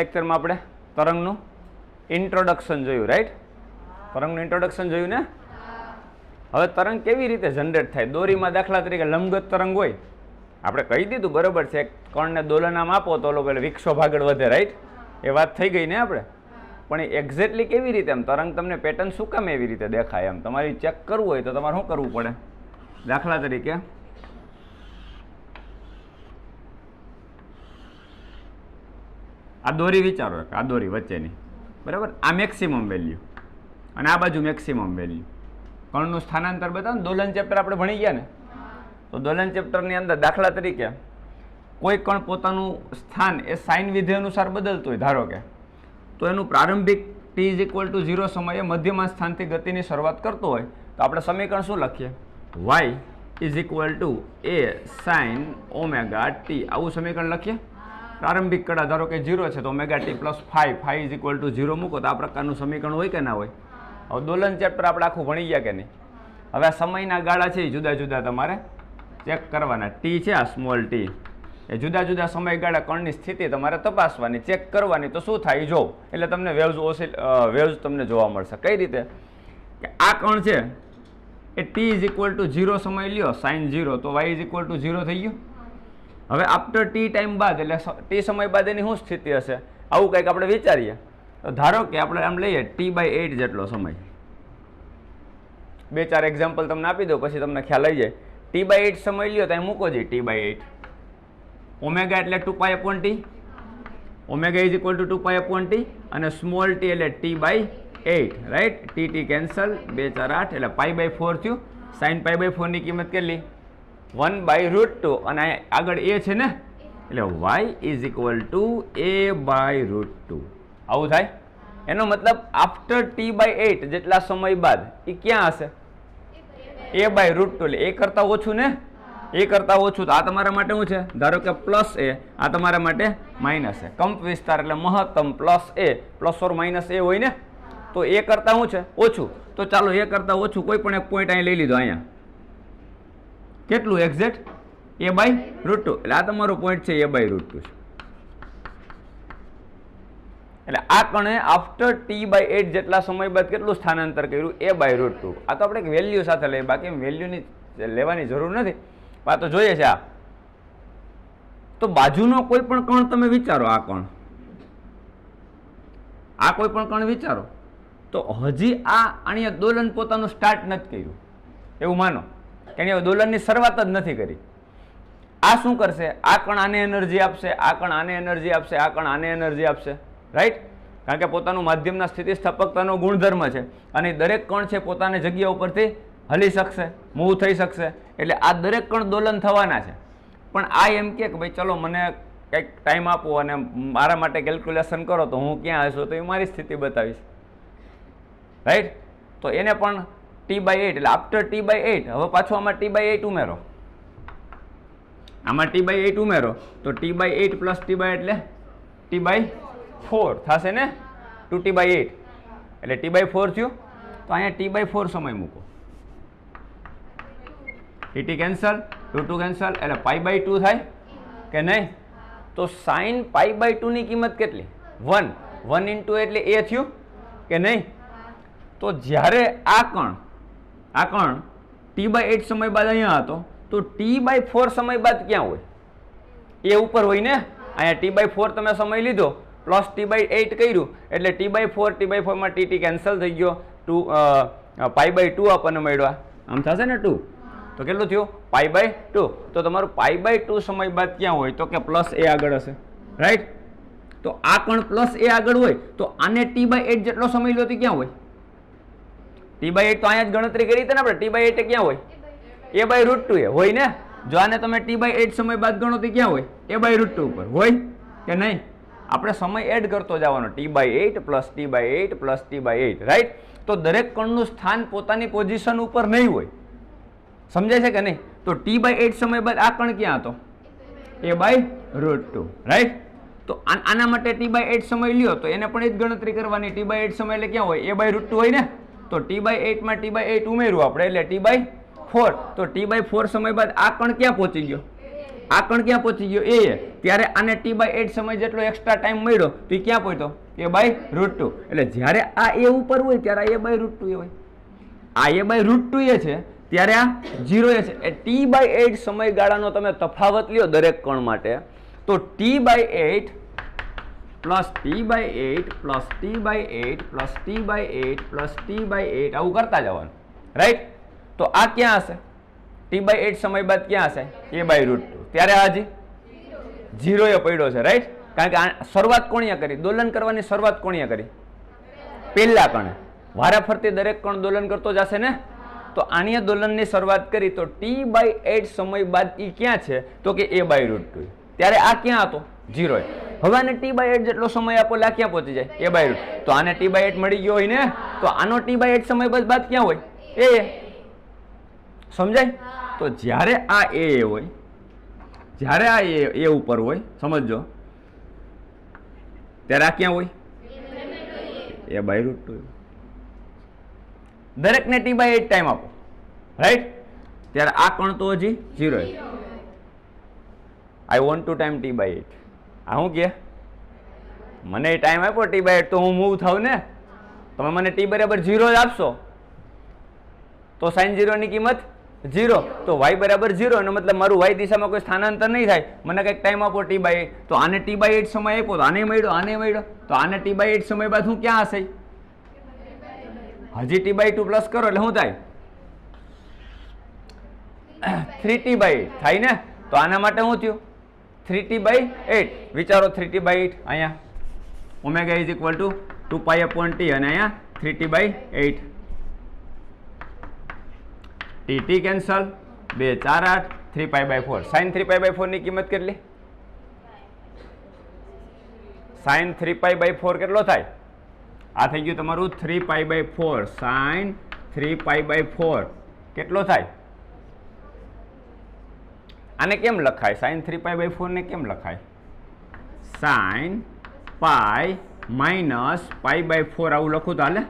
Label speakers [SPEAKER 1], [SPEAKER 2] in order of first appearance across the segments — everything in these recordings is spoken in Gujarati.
[SPEAKER 1] લેક્ચરમાં આપણે તરંગનું ઇન્ટ્રોડક્શન જોયું, રાઈટ? તરંગનું ઇન્ટ્રોડક્શન જોયું ને? હવે તરંગ કેવી રીતે જનરેટ થાય? દોરીમાં દાખલા તરીકે લંબગત તરંગ હોય, આપણે કહી દીધું બરોબર છે, કણને દોલનામ આપો તો ઓલો પેલો વિક્ષોભ આગળ વધે, રાઈટ? એ વાત થઈ ગઈ ને આપણે. પણ એ એક્ઝેક્ટલી કેવી રીતે એમ તરંગ તમને પેટર્ન શું કામ એવી રીતે દેખાય એમ તમારે ચેક કરવું હોય તો તમારે શું કરવું પડે? દાખલા તરીકે આ દોરી વિચારો, આ દોરી વચ્ચેની, બરાબર? આ મેક્સિમમ વેલ્યુ અને આ બાજુ મેક્સિમમ વેલ્યુ. કણનું સ્થાનાંતર બતાવો ને, દોલન ચેપ્ટર આપણે ભણી ગયા ને, તો દોલન ચેપ્ટરની અંદર દાખલા તરીકે કોઈ કણ પોતાનું સ્થાન એ સાઇન વિધેય અનુસાર બદલતું હોય ધારો કે, તો એનું પ્રારંભિક t=0 સમયે મધ્યમાં સ્થાનથી ગતિની શરૂઆત કરતો હોય તો આપણે સમીકરણ શું લખીએ? y a sin omega t. આવું સમીકરણ લખીએ. પ્રારંભિક કડા ધારો કે 0 છે તો ઓમેગા ટી પ્લસ 5 0 મૂકો તો આ પ્રકારનું સમીકરણ હોય કે ના હોય? હવે દોલન ચેપ્ટર આપણે આખું ભણી ગયા કે નહીં? હવે આ સમયના ગાળા છે એ જુદા જુદા તમારે ચેક કરવાના. ટી છે આ સ્મોલ ટી, એ જુદા જુદા સમયગાળા કણની સ્થિતિ તમારે તપાસવાની, ચેક કરવાની, તો શું થાય જો, એટલે તમને વેવ્સ તમને જોવા મળશે. કઈ રીતે કે આ કણ છે એ t=0 સમય લ્યો sin 0, તો y=0 થઈ ગયું. હવે આફ્ટર ટી ટાઈમ બાદ એટલે ટી સમય બાદ એની શું સ્થિતિ હશે? આવું કંઈક આપણે વિચારીએ. તો ધારો કે આપણે આમ લઈએ t/8 જેટલો સમય. 2-4 એક્ઝામ્પલ તમને આપી દો પછી તમને ખ્યાલ આવી જાય. t/8 સમય લ્યો તો અહીં મૂકો જઈએ t/8. ઓમેગા એટલે 2π/t, ઓમેગા =2π/t અને સ્મોલ t એટલે t/8, રાઈટ? t કેન્સલ, 2 4 8 એટલે π/4 થયું. sin π/4 ની કિંમત કેટલી? 1/√2 અને આગળ a છે ને એટલે y=a/√2. આવું થાય. એનો મતલબ આફ્ટર t/8 જેટલા સમય બાદ એ ક્યાં હશે? a/√2, એટલે એ કરતા ઓછું ને, એ કરતા ઓછું. તો આ તમારા માટે શું છે? ધારો કે પ્લસ એ, આ તમારા માટે માઇનસ એ. કંપ વિસ્તાર એટલે મહત્તમ plus A, plus or minus A હોય ને, તો એ કરતા શું છે? ઓછું. તો ચાલો એ કરતા ઓછું કોઈ પણ એક પોઈન્ટ અહીં લઈ લીધો. અહીંયા કેટલું એક્ઝેક્ટ? a/√2, એટલે આ તમારો પોઈન્ટ છે a/√2 છે. એટલે આ કણે આફ્ટર t/8 જેટલા સમય બાદ કેટલું સ્થાનાંતર કર્યું? a/√2. આ તો આપણે એક વેલ્યુ સાથે લઈએ, બાકી વેલ્યુની લેવાની જરૂર નથી. આ તો જોઈએ છે. તો બાજુનો કોઈ પણ કણ તમે વિચારો, આ કણ, આ કોઈ પણ કણ વિચારો તો હજી આની દોલન પોતાનું સ્ટાર્ટ નથી કર્યું એવું માનો કે હવે દોલનની શરૂઆત જ નથી કરી. આ શું કરશે? આ કણ આને એનર્જી આપશે, આ કણ આને એનર્જી આપશે, આ કણ આને એનર્જી આપશે, રાઈટ? કારણ કે પોતાનું માધ્યમના સ્થિતિસ્થાપકતાનો ગુણધર્મ છે અને દરેક કણ છે પોતાની જગ્યા ઉપરથી હલી શકશે, મૂવ થઈ શકશે. એટલે આ દરેક કણ દોલન થવાના છે. પણ આ એમ કે ભાઈ ચલો મને કંઈક ટાઈમ આપો અને મારા માટે કેલ્ક્યુલેશન કરો તો હું ક્યાં હશું, તો એ મારી સ્થિતિ બતાવીશ, રાઈટ? તો એને પણ t/8 એટલે આફ્ટર t/8. હવે પાછું આમાં t/8 ઉમેરો, આમાં t/8 ઉમેરો તો t/8 પ્લસ t/8 એટલે t/4 થશે ને, 2t/8 એટલે t/4 થયું. તો અહીંયા t/4 સમય મૂકો, t કેન્સલ, 2 કેન્સલ એટલે π/2 થાય કે નહીં? તો sin π/2 ની કિંમત કેટલી? 1. 1 × એટલે a થયું કે નહીં? તો જ્યારે આ કણ t/8 સમય બાદ અહીંયા હતો તો t/4 સમય બાદ ક્યાં હોય? એ ઉપર હોય ને. અહીંયા t/4 તમે સમય લીધો પ્લસ t/8 કર્યું એટલે t/4 માં t કેન્સલ થઈ ગયો, 2π/2 આપણને મળ્યા, આમ થશે ને 2. તો કેટલું થયું? π/2. તો તમારું π/2 સમય બાદ ક્યાં હોય? તો કે પ્લસ એ આગળ હશે, રાઈટ? તો આ કણ પ્લસ એ આગળ હોય તો આને t/8 જેટલો સમય લો તો ક્યાં હોય? t/8 તો અહીંયા જ ગણતરી કરી હતી ને આપણે. t/8 ક્યાં હોય? a/√2 એ હોય ને. જો આને તમે t/8 સમય બાદ ગણો તો ક્યાં હોય? a/√2 ઉપર હોય કે નહીં? આપણે સમય એડ કરતો જવાનો, t/8 plus t/8 plus t/8, right? તો દરેક કણનું સ્થાન પોતાની પોઝિશન ઉપર નહીં હોય. સમજાય છે કે નહીં? તો t/8 સમય બાદ આ કણ ક્યાં હતો? a/√2, right? તો આના માટે t/8 સમય લ્યો તો એને પણ એ જ ગણતરી કરવાની. t/8 સમય એટલે ક્યાં હોય? a/√2 હોય ને. તો t/8 માં t/8 ઉમેર્યું આપણે એટલે t/4. તો t/4 સમય બાદ આ કણ ક્યાં પહોંચી ગયો? આ કણ ક્યાં પહોંચી ગયો એ ત્યારે આને t/8 સમય જેટલો એક્સ્ટ્રા ટાઈમ મળ્યો તો એ ક્યાં પહોંચ્યો a/√2 એટલે જ્યારે આ a ઉપર હોય ત્યારે આ a/√2 હોય આ a/√2 છે ત્યારે આ 0 છે એ t/8 સમયગાળાનો તમે તફાવત લ્યો દરેક કણ માટે તો t/8 plus t/8 plus t/8 plus t/8 plus t/8 આવું કરતા જવાનું રાઈટ તો આ ક્યાં હશે t/8 સમય બાદ ક્યાં હશે a/√2 ત્યારે હજી 0 એ પડ્યો છે રાઈટ કારણ કે શરૂઆત કોણીએ કરી દોલન કરવાની શરૂઆત કોણીએ કરી પહેલા કણે વારા ફરતી દરેક કણ દોલન કરતો જશે ને તો આણીએ દોલનની શરૂઆત કરી તો t/8 સમય બાદ ઈ ક્યાં છે તો કે a/√2 ત્યારે આ ક્યાં હતો 0 હવે આને t/8 જેટલો સમય આપો એટલે આ ક્યાં પહોંચી જાય a/√2 તો આને t/8 મળી ગયો હોય ને તો આનો t/8 સમય બાદ ક્યાં હોય a સમજાય તો જ્યારે આ a હોય જ્યારે આ a ઉપર હોય સમજો ત્યારે આ ક્યાં હોય a/√2 દરેકને t/8 ટાઈમ આપો રાઈટ ત્યારે આ કણ તો હજી 0 I want to time t/8 આ હું કે મને ટાઈમ આપ્યો t/8 તો હું મૂવ થાઉં ને તમે મને t બરાબર 0 જ આપશો તો sin 0 ની કિંમત 0 તો y બરાબર 0 એનો મતલબ મારું y દિશામાં કોઈ સ્થાનાંતર નહીં થાય મને કંઈક ટાઈમ આપો t/8 તો આને t/8 સમય આપ્યો તો આને મળ્યો તો આને t/8 સમય બાદ હું ક્યાં હશે હજી t/2 પ્લસ કરો એટલે શું થાય 3t/8 થાય ને તો આના માટે શું થયું 3t/8 વિચારો 3t/8 અહીંયા omega is equal two 2π/t અને અહીંયા 3t/8 t કેન્સલ 2 4 8 3π/4 sin 3π/4 ની કિંમત કેટલી sin 3π/4 કેટલો થાય આ થઈ ગયું તમારું 3π/4 sin 3π/4 કેટલો થાય આને કેમ લખાય sin 3π/4 ને કેમ લખાય sin પાઈ માઇનસ π/4 આવું લખું તો હાલે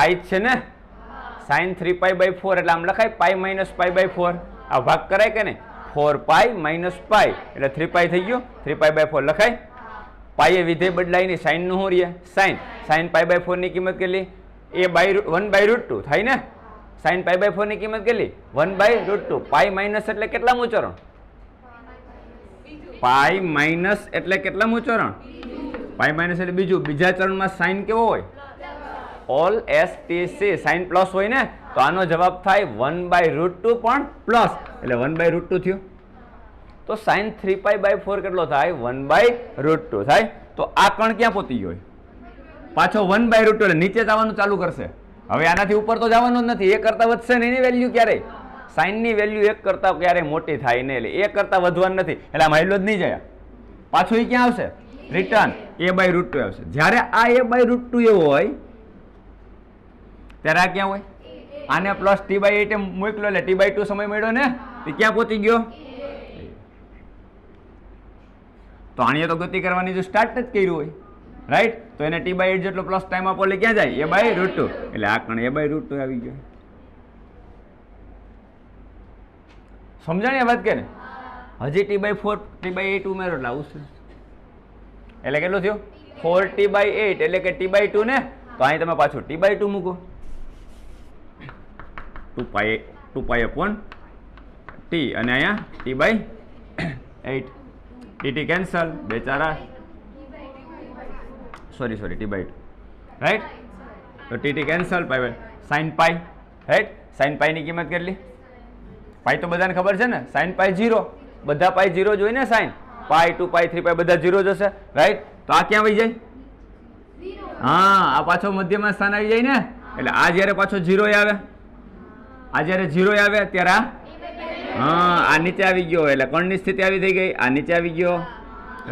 [SPEAKER 1] આ જ છે ને sin 3π/4 એટલે આમ લખાય પાઈ માઇનસ π/4 આ ભાગ કરાય કે નહીં 4π માઇનસ પાઈ એટલે 3π થઈ ગયો 3π/4 લખાય પાઈ એ વિધેય બદલાય નહીં સાઇન નું શું રહે sin π/4 ની કિંમત કેટલી a/1/√2 થાય ને sin π/4 ની કિંમત કેટલી 1/√2 પાઈ માઇનસ એટલે કેટલામું ચરણ પાઈ માઇનસ એટલે કેટલામું ચરણ પાઈ માઇનસ એટલે બીજા ચરણમાં સાઇન કેવો હોય ઓલ STC સાઇન પ્લસ હોય ને તો આનો જવાબ થાય 1/√2 પણ પ્લસ એટલે 1/√2 થયું તો sin 3π/4 કેટલો થાય 1/√2 થાય તો આ કણ ક્યાં પહોંચી ગયો પાછો 1/√2 એટલે નીચે જવાનું ચાલુ કરશે હવે આનાથી ઉપર તો જવાનું જ નથી 1 કરતા વધશે ને એની વેલ્યુ ક્યારેય સાઇન ની વેલ્યુ 1 કરતા ક્યારેય મોટી થાય નહીં એટલે 1 કરતા વધવાનું નથી એટલે આમ હાલ્યો જ નહીં જાય પાછું એ ક્યાં આવશે રિટર્ન a/√2 આવશે જ્યારે આ a/√2 એવો હોય ત્યારે આ ક્યાં હોય આને પ્લસ t/8 મોકલો એટલે t/2 સમય મળ્યો ને એ ક્યાં પહોંચી ગયો તો આણીએ તો ગતિ કરવાની જો સ્ટાર્ટ જ કર્યું હોય રાઈટ તો એને t/8 જેટલો પ્લસ ટાઈમ આપો એટલે ક્યાં જાય a/√2 એટલે આ કણ a/√2 આવી ગયો સમજાણી વાત કે ને હજી t/4 t/8 ઉમેરો એટલે આવું છે એટલે કેટલું થયું 4t/8 એટલે કે t/2 ને તો અહીં તમે પાછું t/2 મૂકો 2π/t અને અહીંયા t/8 dt cancel 2 4 8 sorry t/2 right તો tt કેન્સલ sin પાઈ રાઈટ sin પાઈ ની કિંમત કેટલી પાઈ તો બધાને ખબર છે ને sin પાઈ 0 બધા પાઈ 0 જ હોય ને sin પાઈ 2π 3π બધા 0 જ હશે રાઈટ તો આ ક્યાં વહી જાય હા આ પાછો મધ્યમાં સ્થાન આવી જાય ને એટલે આ જ્યારે પાછો 0 આવે આ જ્યારે 0 આવે ત્યારે આ નીચે આવી ગયો એટલે કણની સ્થિતિ આવી થઈ ગઈ આ નીચે આવી ગયો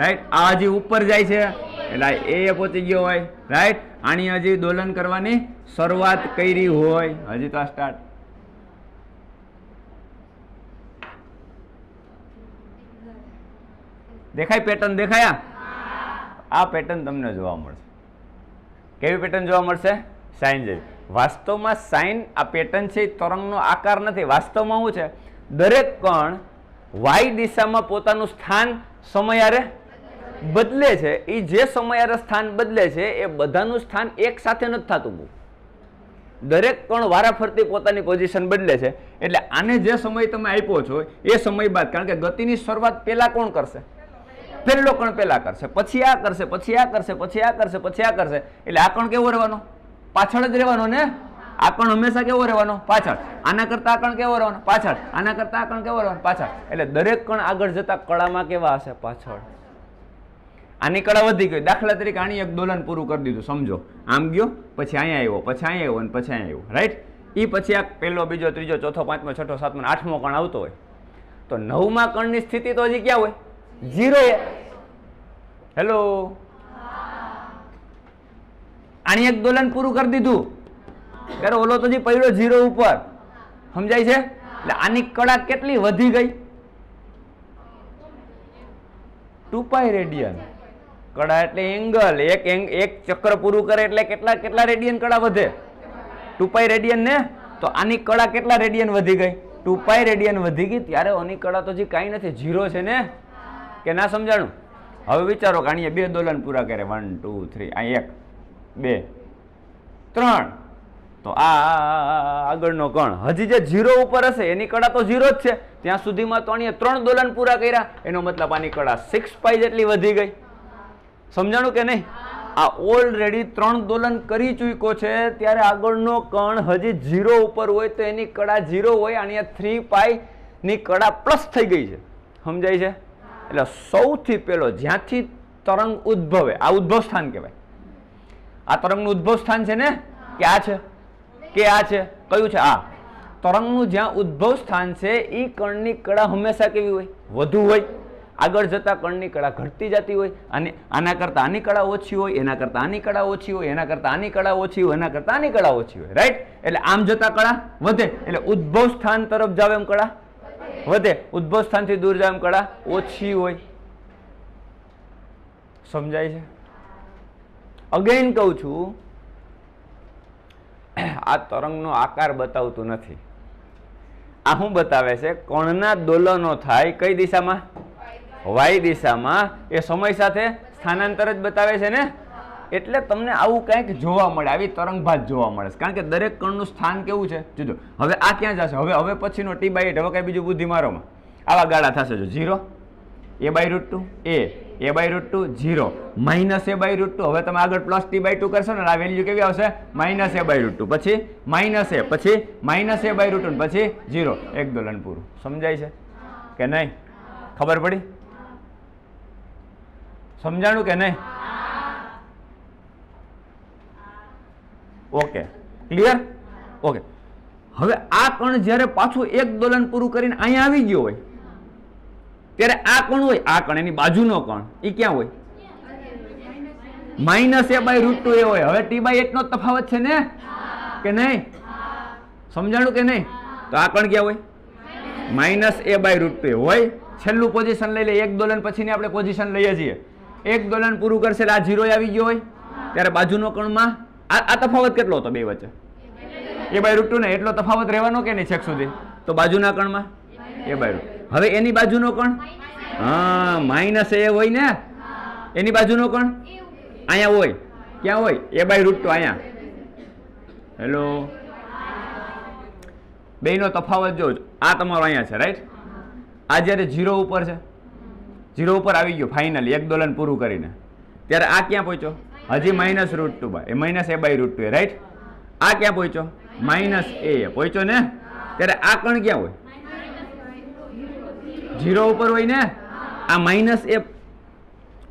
[SPEAKER 1] રાઈટ આ હજી ઉપર જાય છે એટલે એ પહોંચી ગયો હોય રાઈટ આની હજી દોલન કરવાની શરૂઆત કરી હોય હજી તો આ સ્ટાર્ટ દેખાય પેટર્ન દેખાયા આ પેટર્ન તમને જોવા મળશે કેવી પેટર્ન જોવા મળશે સાઇન જેવી વાસ્તવમાં સાઇન આ પેટર્ન છે તરંગનો આકાર નથી વાસ્તવમાં શું છે દરેક કણ વાય દિશામાં પોતાનું સ્થાન સમયારે બદલે છે. એ જે સમયારે સ્થાન બદલે છે એ બધાનું સ્થાન એક સાથે નથી થતું. દરેક કણ વારાફરતી પોતાની પોઝિશન બદલે છે. એટલે આને જે સમય તમે આપ્યો છો એ સમય બાદ, કારણ કે ગતિની શરૂઆત પહેલા કોણ કરશે? પહેલો કણ પહેલા કરશે, પછી આ કરશે, પછી આ કરશે, પછી આ કરશે, પછી આ કરશે. એટલે આ કણ કેવો રહેવાનો? પાછળ જ રહેવાનો ને. આ કણ હંમેશા કેવો રહેવાનો? પાછળ. આના કરતા આ કણ કેવો રહેવાનો? પાછળ. આના કરતા આ કણ કેવો રહેવાનો? પાછળ. એટલે દરેક કણ આગળ જતા કળામાં કેવા હશે? પાછળ. આની કળા વધી ગઈ. દાખલા તરીકે આની એક દોલન પૂરું કરી દીધું, સમજો. આમ ગયો, પછી અહીંયા આવ્યો, પછી અહીંયા આવ્યો, અને પછી અહીંયા આવ્યો, રાઈટ. એ પછી આ પહેલો, બીજો, ત્રીજો, ચોથો, પાંચમો, છઠ્ઠો, સાતમો, આઠમો કણ આવતો હોય તો નવમા કણની સ્થિતિ તો હજી ક્યાં હોય? ઝીરો. હેલો, આની એક દોલન પૂરું કરી દીધું ત્યારે ઓલો તો હજી પડ્યો ઝીરો ઉપર. સમજાય છે? એટલે આની કળા કેટલી વધી ગઈ? 2π રેડિયન. કળા એટલે એંગલ. એક ચક્ર પૂરું કરે એટલે કેટલા રેડિયન કળા વધે? 2π રેડિયન ને. તો આની કળા કેટલા રેડિયન વધી ગઈ? 2π રેડિયન વધી ગઈ. ત્યારે આની કળા તો હજી કાંઈ નથી, ઝીરો છે ને. કે ના સમજાણું? હવે વિચારો કે આની બે દોલન પૂરા કરે, 1 2 3, આ 1 2 3, તો આ આગળનો કણ હજી જે ઝીરો ઉપર હશે એની કળા તો ઝીરો જ છે. ત્યાં સુધીમાં તો અહીંયા 3 દોલન પૂરા કર્યા, એનો મતલબ આની કળા 6π જેટલી વધી ગઈ. સમજાણું કે નહીં? આ ઓલરેડી 3 દોલન કરી ચૂક્યો છે, ત્યારે આગળનો કણ હજી ઝીરો ઉપર હોય તો એની કળા ઝીરો હોય. અહીંયા 3π ની કળા પ્લસ થઈ ગઈ છે. સમજાય છે? એટલે સૌથી પહેલો જ્યાંથી તરંગ ઉદ્ભવે, આ ઉદ્ભવ સ્થાન કહેવાય. આ તરંગનું ઉદ્ભવ સ્થાન છે ને, કે આ છે, કે આ છે? કયું છે? આ તરંગનું જ્યાં ઉદ્ભવ સ્થાન છે એ કણની કળા હંમેશા કેવી હોય? વધુ હોય. આગળ જતા કણની કળા ઘટતી જતી હોય. અને આના કરતા આની કળા ઓછી હોય, એના કરતા આની કળા ઓછી હોય, એના કરતા આની કળા ઓછી હોય, એના કરતા આની કળા ઓછી હોય, રાઈટ. એટલે આમ જતા કળા વધે. એટલે ઉદ્ભવ સ્થાન તરફ જાવ એમ કળા વધે, ઉદ્ભવ સ્થાનથી દૂર જાવ એમ કળા ઓછી હોય. સમજાય છે? અગેન કહું છું, આ તરંગનો આકાર બતાવતું નથી. આ શું બતાવે છે? કણના દોલનો થાય કઈ દિશામાં? વાય દિશામાં. એ સમય સાથે સ્થાનાંતર જ બતાવે છે ને. એટલે તમને આવું કંઈક જોવા મળે, આવી તરંગભાત જોવા મળે. કારણ કે દરેક કણનું સ્થાન કેવું છે જુદું. હવે આ ક્યાં જશે? હવે પછીનો T/8, હવે કઈ બીજું બુદ્ધિ મારોમાં આવા ગાળા થશે. જો 0, a/√2, a/√2, 0, -a/√2. હવે તમે આગળ +T/2 કરશો ને, આ વેલ્યુ કેવી આવશે? -a/√2, પછી -a, પછી -a/√2, પછી 0. એક દોલન પૂરું. સમજાય છે કે નહીં? ખબર પડી? સમજાણું કે નહીં? Okay, clear? ઓકે. હવે આ કણ જ્યારે પાછું એક દોલન પૂરું કરીને અહીંયા આવી ગયો હોય ત્યારે આ કણ હોય, આ કણ એની બાજુનો કણ એ ક્યાં હોય? -a/√2 એ હોય. હવે T/8 નો તફાવત છે ને, કે નહીં? સમજાણું કે નહીં? તો આ કણ ક્યાં હોય? -a/√2 હોય. છેલ્લું પોઝિશન લઈ લે. એક દોલન પછીની આપણે પોઝિશન લઈએ છીએ. એક દોલન પૂરું કરશે એટલે આ 0 આવી ગયો હોય, ત્યારે બાજુનો કણમાં આ તફાવત કેટલો હતો બે વચ્ચે? a/√2 ને. એટલો તફાવત રહેવાનો કે નહીં છેક સુધી? તો બાજુના કણમાં a/√2. હવે એની બાજુનો કણ -a હોય ને. એની બાજુનો કણ અહીંયા હોય. ક્યાં હોય? a/√2 અહીંયા. હેલો, બેયનો તફાવત જો આ તમારો અહીંયા છે, રાઈટ. આ જ્યારે 0 ઉપર છે, 0 ઉપર આવી ગયો ફાઇનલી એક દોલન પૂરું કરીને, ત્યારે આ ક્યાં પહોંચ્યો? હજી -√2, રાઈટ. આ ક્યાં પહોંચ્યો? -a પહોંચ્યો ને. ત્યારે આ કણ ક્યાં હોય? 0 ઉપર હોય ને. આ -a,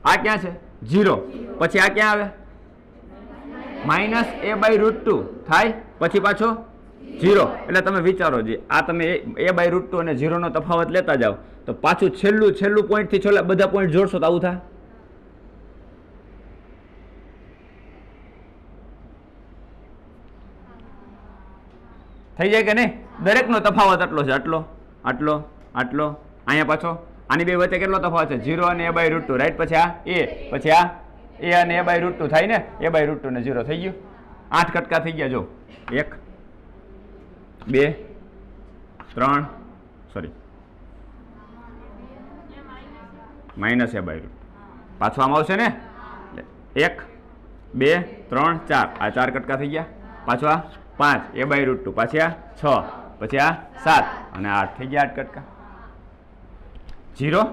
[SPEAKER 1] આ ક્યાં છે? 0. પછી આ ક્યાં આવે? -a/√2 થાય, પછી પાછો 0. એટલે તમે વિચારો જે આ તમે a/√2 અને 0 નો તફાવત લેતા જાઓ તો પાછું છેલ્લું પોઈન્ટ થી છેલ્લા બધા પોઈન્ટ જોડશો તો આવું થાય. થઈ જાય કે નહીં? દરેકનો તફાવત આટલો છે, આટલો. અહીંયા પાછો આની બે વચ્ચે કેટલો તફાવત છે? 0 અને a/√2, રાઈટ. પછી આ a, પછી આ a અને a/√2 થાય ને. a/√2 ને 0 થઈ ગયું. 8 કટકા થઈ ગયા. જો 1 2 3 sorry minus a by root પાછું આમ આવશે ને 1 2 3 4 આ 4 કટકા થઈ ગયા પાછું આ 5 એ બાય રૂટ 2 પાછી આ 6 પછી આ 7 અને 8 થઈ ગયા 8 કટકા 0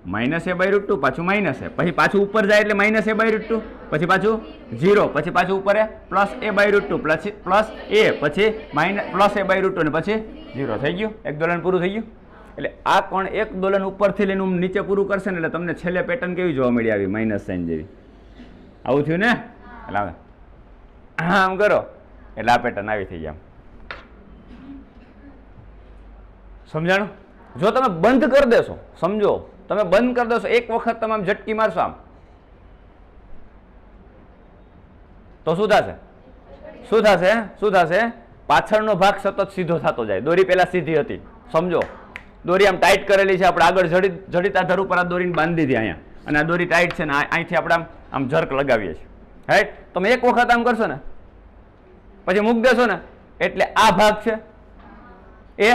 [SPEAKER 1] માઇનસ એ બાય રૂટ 2 પાછું માઇનસ એ પછી પાછું ઉપર જાય એટલે માઇનસ એ બાય રૂટ 2 પછી પાછું 0 પછી પાછું ઉપર A plus A by root 2 plus A પછી minus plus A by root 2 અને પછી 0 થઈ ગયું એક દોલન પૂરું થઈ ગયું એટલે આ કોણ એક દોલન ઉપરથી લઈને નીચે પૂરું કરશે ને એટલે તમને છેલ્લે પેટર્ન કેવી જોવા મળી આવી માઇનસ સાઇન જેવી આવું થયું ને એટલે હવે આમ કરો એટલે આ પેટર્ન આવી થઈ ગયા સમજાણું જો તમે બંધ કરી દેશો સમજો તમે બંધ કરી દેશો એક વખત તમે આમ ઝટકી મારશો આમ તો શું થશે શું થશે શું થશે પાછળનો ભાગ સતત સીધો થતો જાય દોરી પેલા સીધી હતી સમજો દોરી આમ ટાઈટ કરેલી છે આપણે આગળ જડિત આધાર ઉપર આ દોરીને બાંધી દીધી અહીંયા અને આ દોરી ટાઈટ છે ને અહીંથી આપણે આમ ઝર્ક લગાવીએ છીએ રાઈટ તમે એક વખત આમ કરશો ને પછી મૂકી દેશો ને એટલે આ ભાગ છે એ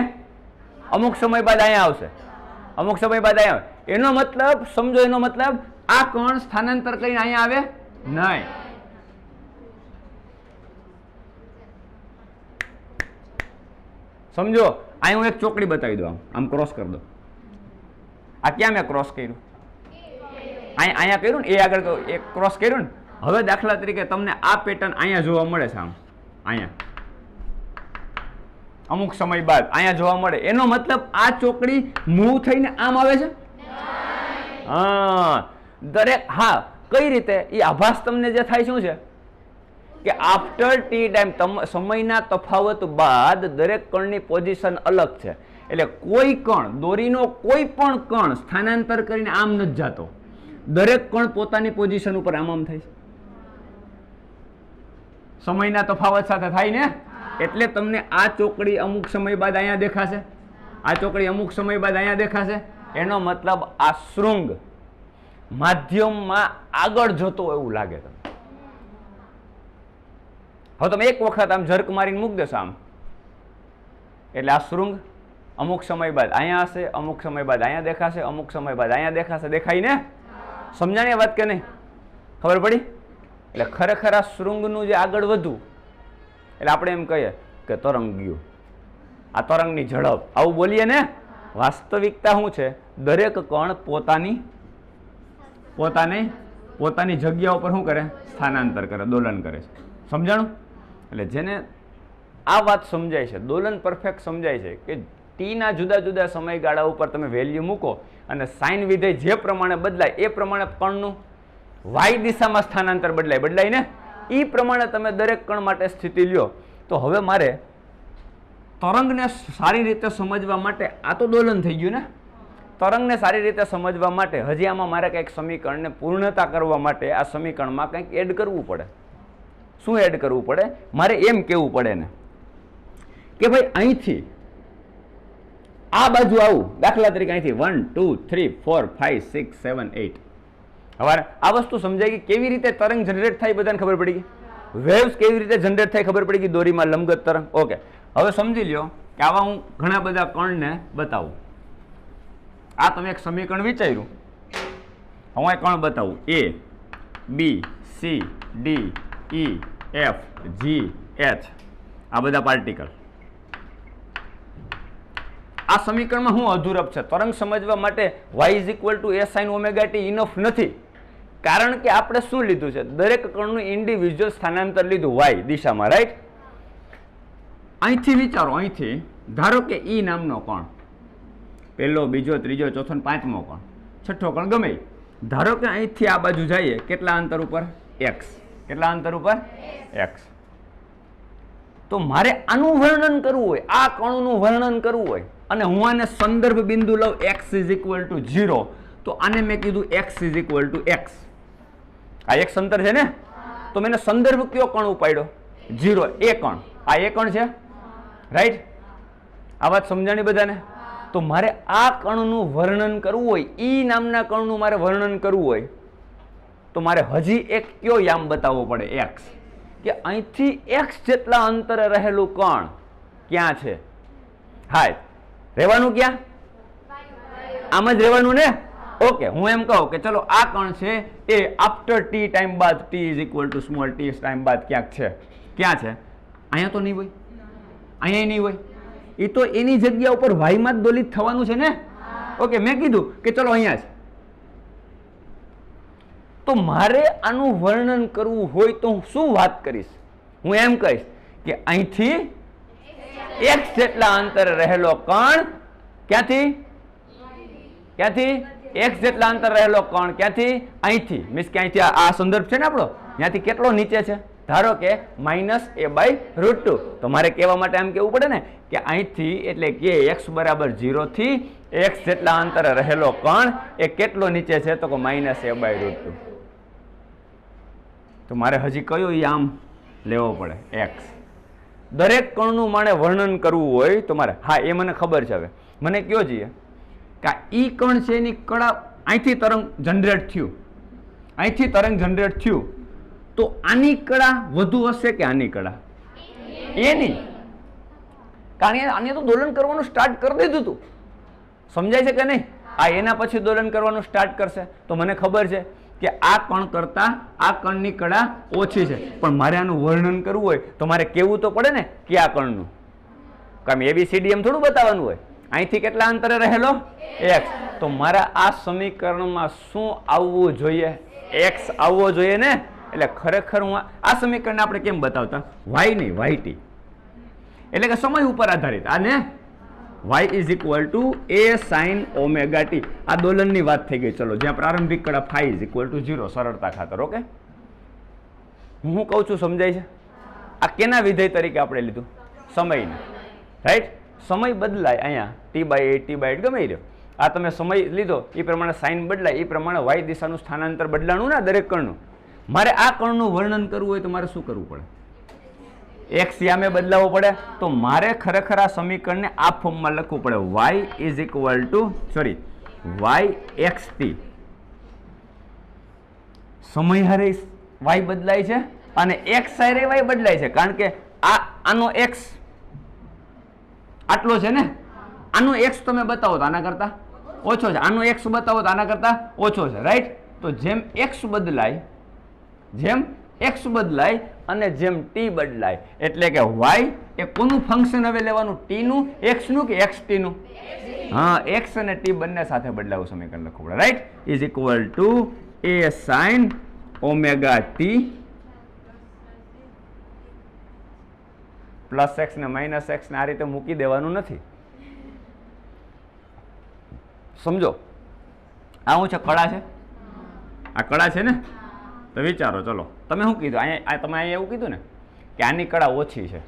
[SPEAKER 1] અમુક સમય બાદ અહીંયા આવશે અમુક સમય બાદ અહીંયા આવે એનો મતલબ સમજો એનો મતલબ આ કણ સ્થાનાંતર કરીને અહીંયા આવે નહીં સમજો અહીં હું એક ચોકડી બતાવી દઉં આમ ક્રોસ કરી દો આ ક્યાં મેં ક્રોસ કર્યું અહીંયા કર્યું ને એ આગળ એક ક્રોસ કર્યું ને હવે દાખલા તરીકે તમને આ પેટર્ન અહીંયા જોવા મળે છે આમ અહીંયા અમુક સમય બાદ અહીંયા જોવા મળે એનો મતલબ આ ચોકડી મૂવ થઈને આમ આવે છે હા દરેક હા કઈ રીતે એ આભાસ તમને જે થાય શું છે કે આફ્ટર ટી ટાઈમ સમયના તફાવત બાદ દરેક કણની પોઝિશન અલગ છે એટલે કોઈ કણ દોરીનો કોઈ પણ કણ સ્થાનાંતર કરીને આમ નથી જતો દરેક કણ પોતાની પોઝિશન ઉપર આમ થાય છે સમયના તફાવત સાથે થાય ને એટલે તમને આ ચોકડી અમુક સમય બાદ અહીંયા દેખાશે આ ચોકડી અમુક સમય બાદ અહીંયા દેખાશે એનો મતલબ આ શૃંગ માધ્યમમાં આગળ જતો એવું લાગે તમને હવે તમે એક વખત આમ ઝર્ક મારીને મૂકી દેશો આમ એટલે આ શૃંગ અમુક સમય બાદ અહીંયા હશે અમુક સમય બાદ અહીંયા દેખાશે અમુક સમય બાદ અહીંયા દેખાશે દેખાય ને સમજાણી વાત કે નહીં ખબર પડી એટલે ખરેખર આ શૃંગનું જે આગળ વધવું એટલે આપણે એમ કહીએ કે તરંગ ગયું આ તરંગની ઝડપ આવું બોલીએ ને વાસ્તવિકતા શું છે દરેક કણ પોતાની જગ્યા ઉપર શું કરે સ્થાનાંતર કરે દોલન કરે છે સમજાણું એટલે જેને આ વાત સમજાય છે દોલન પરફેક્ટ સમજાય છે કે ટીના જુદા જુદા સમયગાળા ઉપર તમે વેલ્યુ મૂકો અને સાઇન વિધેય જે પ્રમાણે બદલાય એ પ્રમાણે કણનું વાય દિશામાં સ્થાનાંતર બદલાય ને એ પ્રમાણે તમે દરેક કણ માટે સ્થિતિ લ્યો તો હવે મારે તરંગને સારી રીતે સમજવા માટે આ તો દોલન થઈ ગયું ને તરંગને સારી રીતે સમજવા માટે હજી આમાં મારે કંઈક સમીકરણને પૂર્ણતા કરવા માટે આ સમીકરણમાં કંઈક એડ કરવું પડે શું એડ કરવું પડે મારે એમ કહેવું પડે ને કે ભાઈ અહીંથી આ બાજુ આવું દાખલા તરીકે અહીંથી 1 2 3 4 5 6 7 8 હવે આ વસ્તુ સમજાય કે કેવી રીતે તરંગ જનરેટ થાય બધાને ખબર પડી ગઈ વેવ્સ કેવી રીતે જનરેટ થાય ખબર પડી ગઈ દોરીમાં લંબગત તરંગ ઓકે હવે સમજી લ્યો કે આવા હું ઘણા બધા કણને બતાવું આ તમે એક સમીકરણ વિચાર્યું હું એક કણ બતાવું A B C D E F G H આ બધા પાર્ટિકલ આ સમીકરણમાં શું અધૂરપ છે તરંગ સમજવા માટે y = a sin omega t enough નથી કારણ કે આપણે શું લીધું છે દરેક કણનું ઇન્ડિવિજ્યુઅલ સ્થાનાંતર લીધું y દિશામાં રાઈટ અહીંથી વિચારો અહીંથી ધારો કે E નામનો કણ પહેલો બીજો ત્રીજો ચોથો ને પાંચમો કણ છઠ્ઠો કણ ગમે ધારો કે અહીંથી આ બાજુ જઈએ કેટલા અંતર ઉપર x કેટલા અંતર ઉપર x તો મારે આનું વર્ણન કરવું હોય આ કણનું વર્ણન કરવું હોય અને હું આને સંદર્ભ બિંદુ લઉં x = 0 તો આને મેં કીધું x = x આ એક અંતર છે ને તો મેં સંદર્ભ કયો કણ ઉપાડ્યો 0 એ કણ આ એ કણ છે રાઈટ આ વાત સમજાણી બધાને તો મારે આ કણનું વર્ણન કરવું હોય ઈ નામના કણનું મારે વર્ણન કરવું હોય તો મારે હજી એક કયો યામ બતાવવો પડે x કે અહીંથી x જેટલા અંતરે રહેલું કણ ક્યાં છે હા રહેવાનું ક્યાં આમ જ રહેવાનું ને ઓકે, હું એમ કહું કે ચલો આ કણ છે એ આફ્ટર ટી ટાઈમ બાદ t is equal two small t time બાદ ક્યાંક છે. ક્યાં છે? અહીંયા તો નહીં હોય, અહીંયા નહીં હોય. એ તો એની જગ્યા ઉપર y માં જ દોલિત થવાનું છે ને. ઓકે, મેં કીધું કે ચલો અહીંયા છે. તો મારે આનું વર્ણન કરવું હોય તો હું શું વાત કરીશ? હું એમ કહીશ કે અહીંથી x જેટલા અંતરે રહેલો કણ ક્યાંથી x જેટલા અંતર રહેલો કણ ક્યાંથી? અહીંથી. મીન્સ કે અહીંથી આ સંદર્ભ છે ને આપણો, ત્યાંથી કેટલો નીચે છે? ધારો કે -a/√2. તો મારે કહેવા માટે એમ કહેવું પડે ને કે અહીંથી એટલે કે x બરાબર 0 થી x જેટલા અંતરે રહેલો કણ એ કેટલો નીચે છે? તો કે -a/√2. તો મારે હજી કયો આમ લેવો પડે? x. દરેક કણનું મારે વર્ણન કરવું હોય તો મારે, હા એ મને ખબર છે. હવે મને કયો જોઈએ કે ઈ કણ છે એની કળા અહીંથી તરંગ જનરેટ થયું, અહીંથી તરંગ જનરેટ થયું, તો આની કળા વધુ હશે કે આની કળા? એની. કારણ કે આને તો દોલન કરવાનું સ્ટાર્ટ કરી દીધું હતું. સમજાય છે કે નહીં? આ એના પછી દોલન કરવાનું સ્ટાર્ટ કરશે. તો મને ખબર છે કે આ કણ કરતા આ કણની કળા ઓછી છે, પણ મારે આનું વર્ણન કરવું હોય તો મારે કેવું તો પડે ને કે આ કણનું. કારણ ABCD એમ થોડું બતાવવાનું હોય. અહીંથી કેટલા અંતરે રહેલો x. તો મારા આ સમીકરણમાં શું આવવું જોઈએ? x આવવો જોઈએ ને. એટલે ખરેખર હું આ સમીકરણને આપણે કેમ બતાવતા? y નહીં, yt. એટલે કે સમય ઉપર આધારિત. આ ને y is equal to a sin omega t. આ દોલનની વાત થઈ ગઈ. ચલો, જ્યાં પ્રારંભિક કળા phi ઇઝ ઇક્વલ ટુ 0, સરળતા ખાતર. ઓકે, હું કહું છું સમજાય છે? આ કેના વિધેય તરીકે આપણે લીધું? સમયને. રાઈટ? સમય બદલાય અહીંયા t/8 t/8 ગમે રહ્યો. આ તમે સમય લીધો એ પ્રમાણે સાઇન બદલાય, એ પ્રમાણે y દિશાનું સ્થાનાંતર બદલાણું ના દરેક કણનું. મારે આ કણનું વર્ણન કરવું હોય તો મારે શું કરવું પડે? x યામે બદલાવવો પડે. તો મારે ખરેખર આ સમીકરણને આ ફોર્મમાં લખવું પડે. y is equal two yxt. સમય હારે y બદલાય છે અને x હારે y બદલાય છે. કારણ કે આનો x આટલો છે ને, આનો x તમે બતાવો તો આના કરતા ઓછો છે, આનો x બતાવો તો આના કરતા ઓછો છે. રાઈટ? તો જેમ x બદલાય અને જેમ t બદલાય એટલે કે y એ કોનું ફંક્શન હવે લેવાનું? t નું, x નું કે xt નું? હા, x અને t બંને સાથે બદલાવું સમીકરણ લખવું પડે. Right? Is equal to a sin omega t plus x ને માઇનસ x ને આ રીતે મૂકી દેવાનું નથી. સમજો, આ શું છે? કળા છે. આ કળા છે ને. તો વિચારો, ચલો તમે શું કીધું? અહીંયા તમે અહીંયા એવું કીધું ને કે આની કળા ઓછી છે.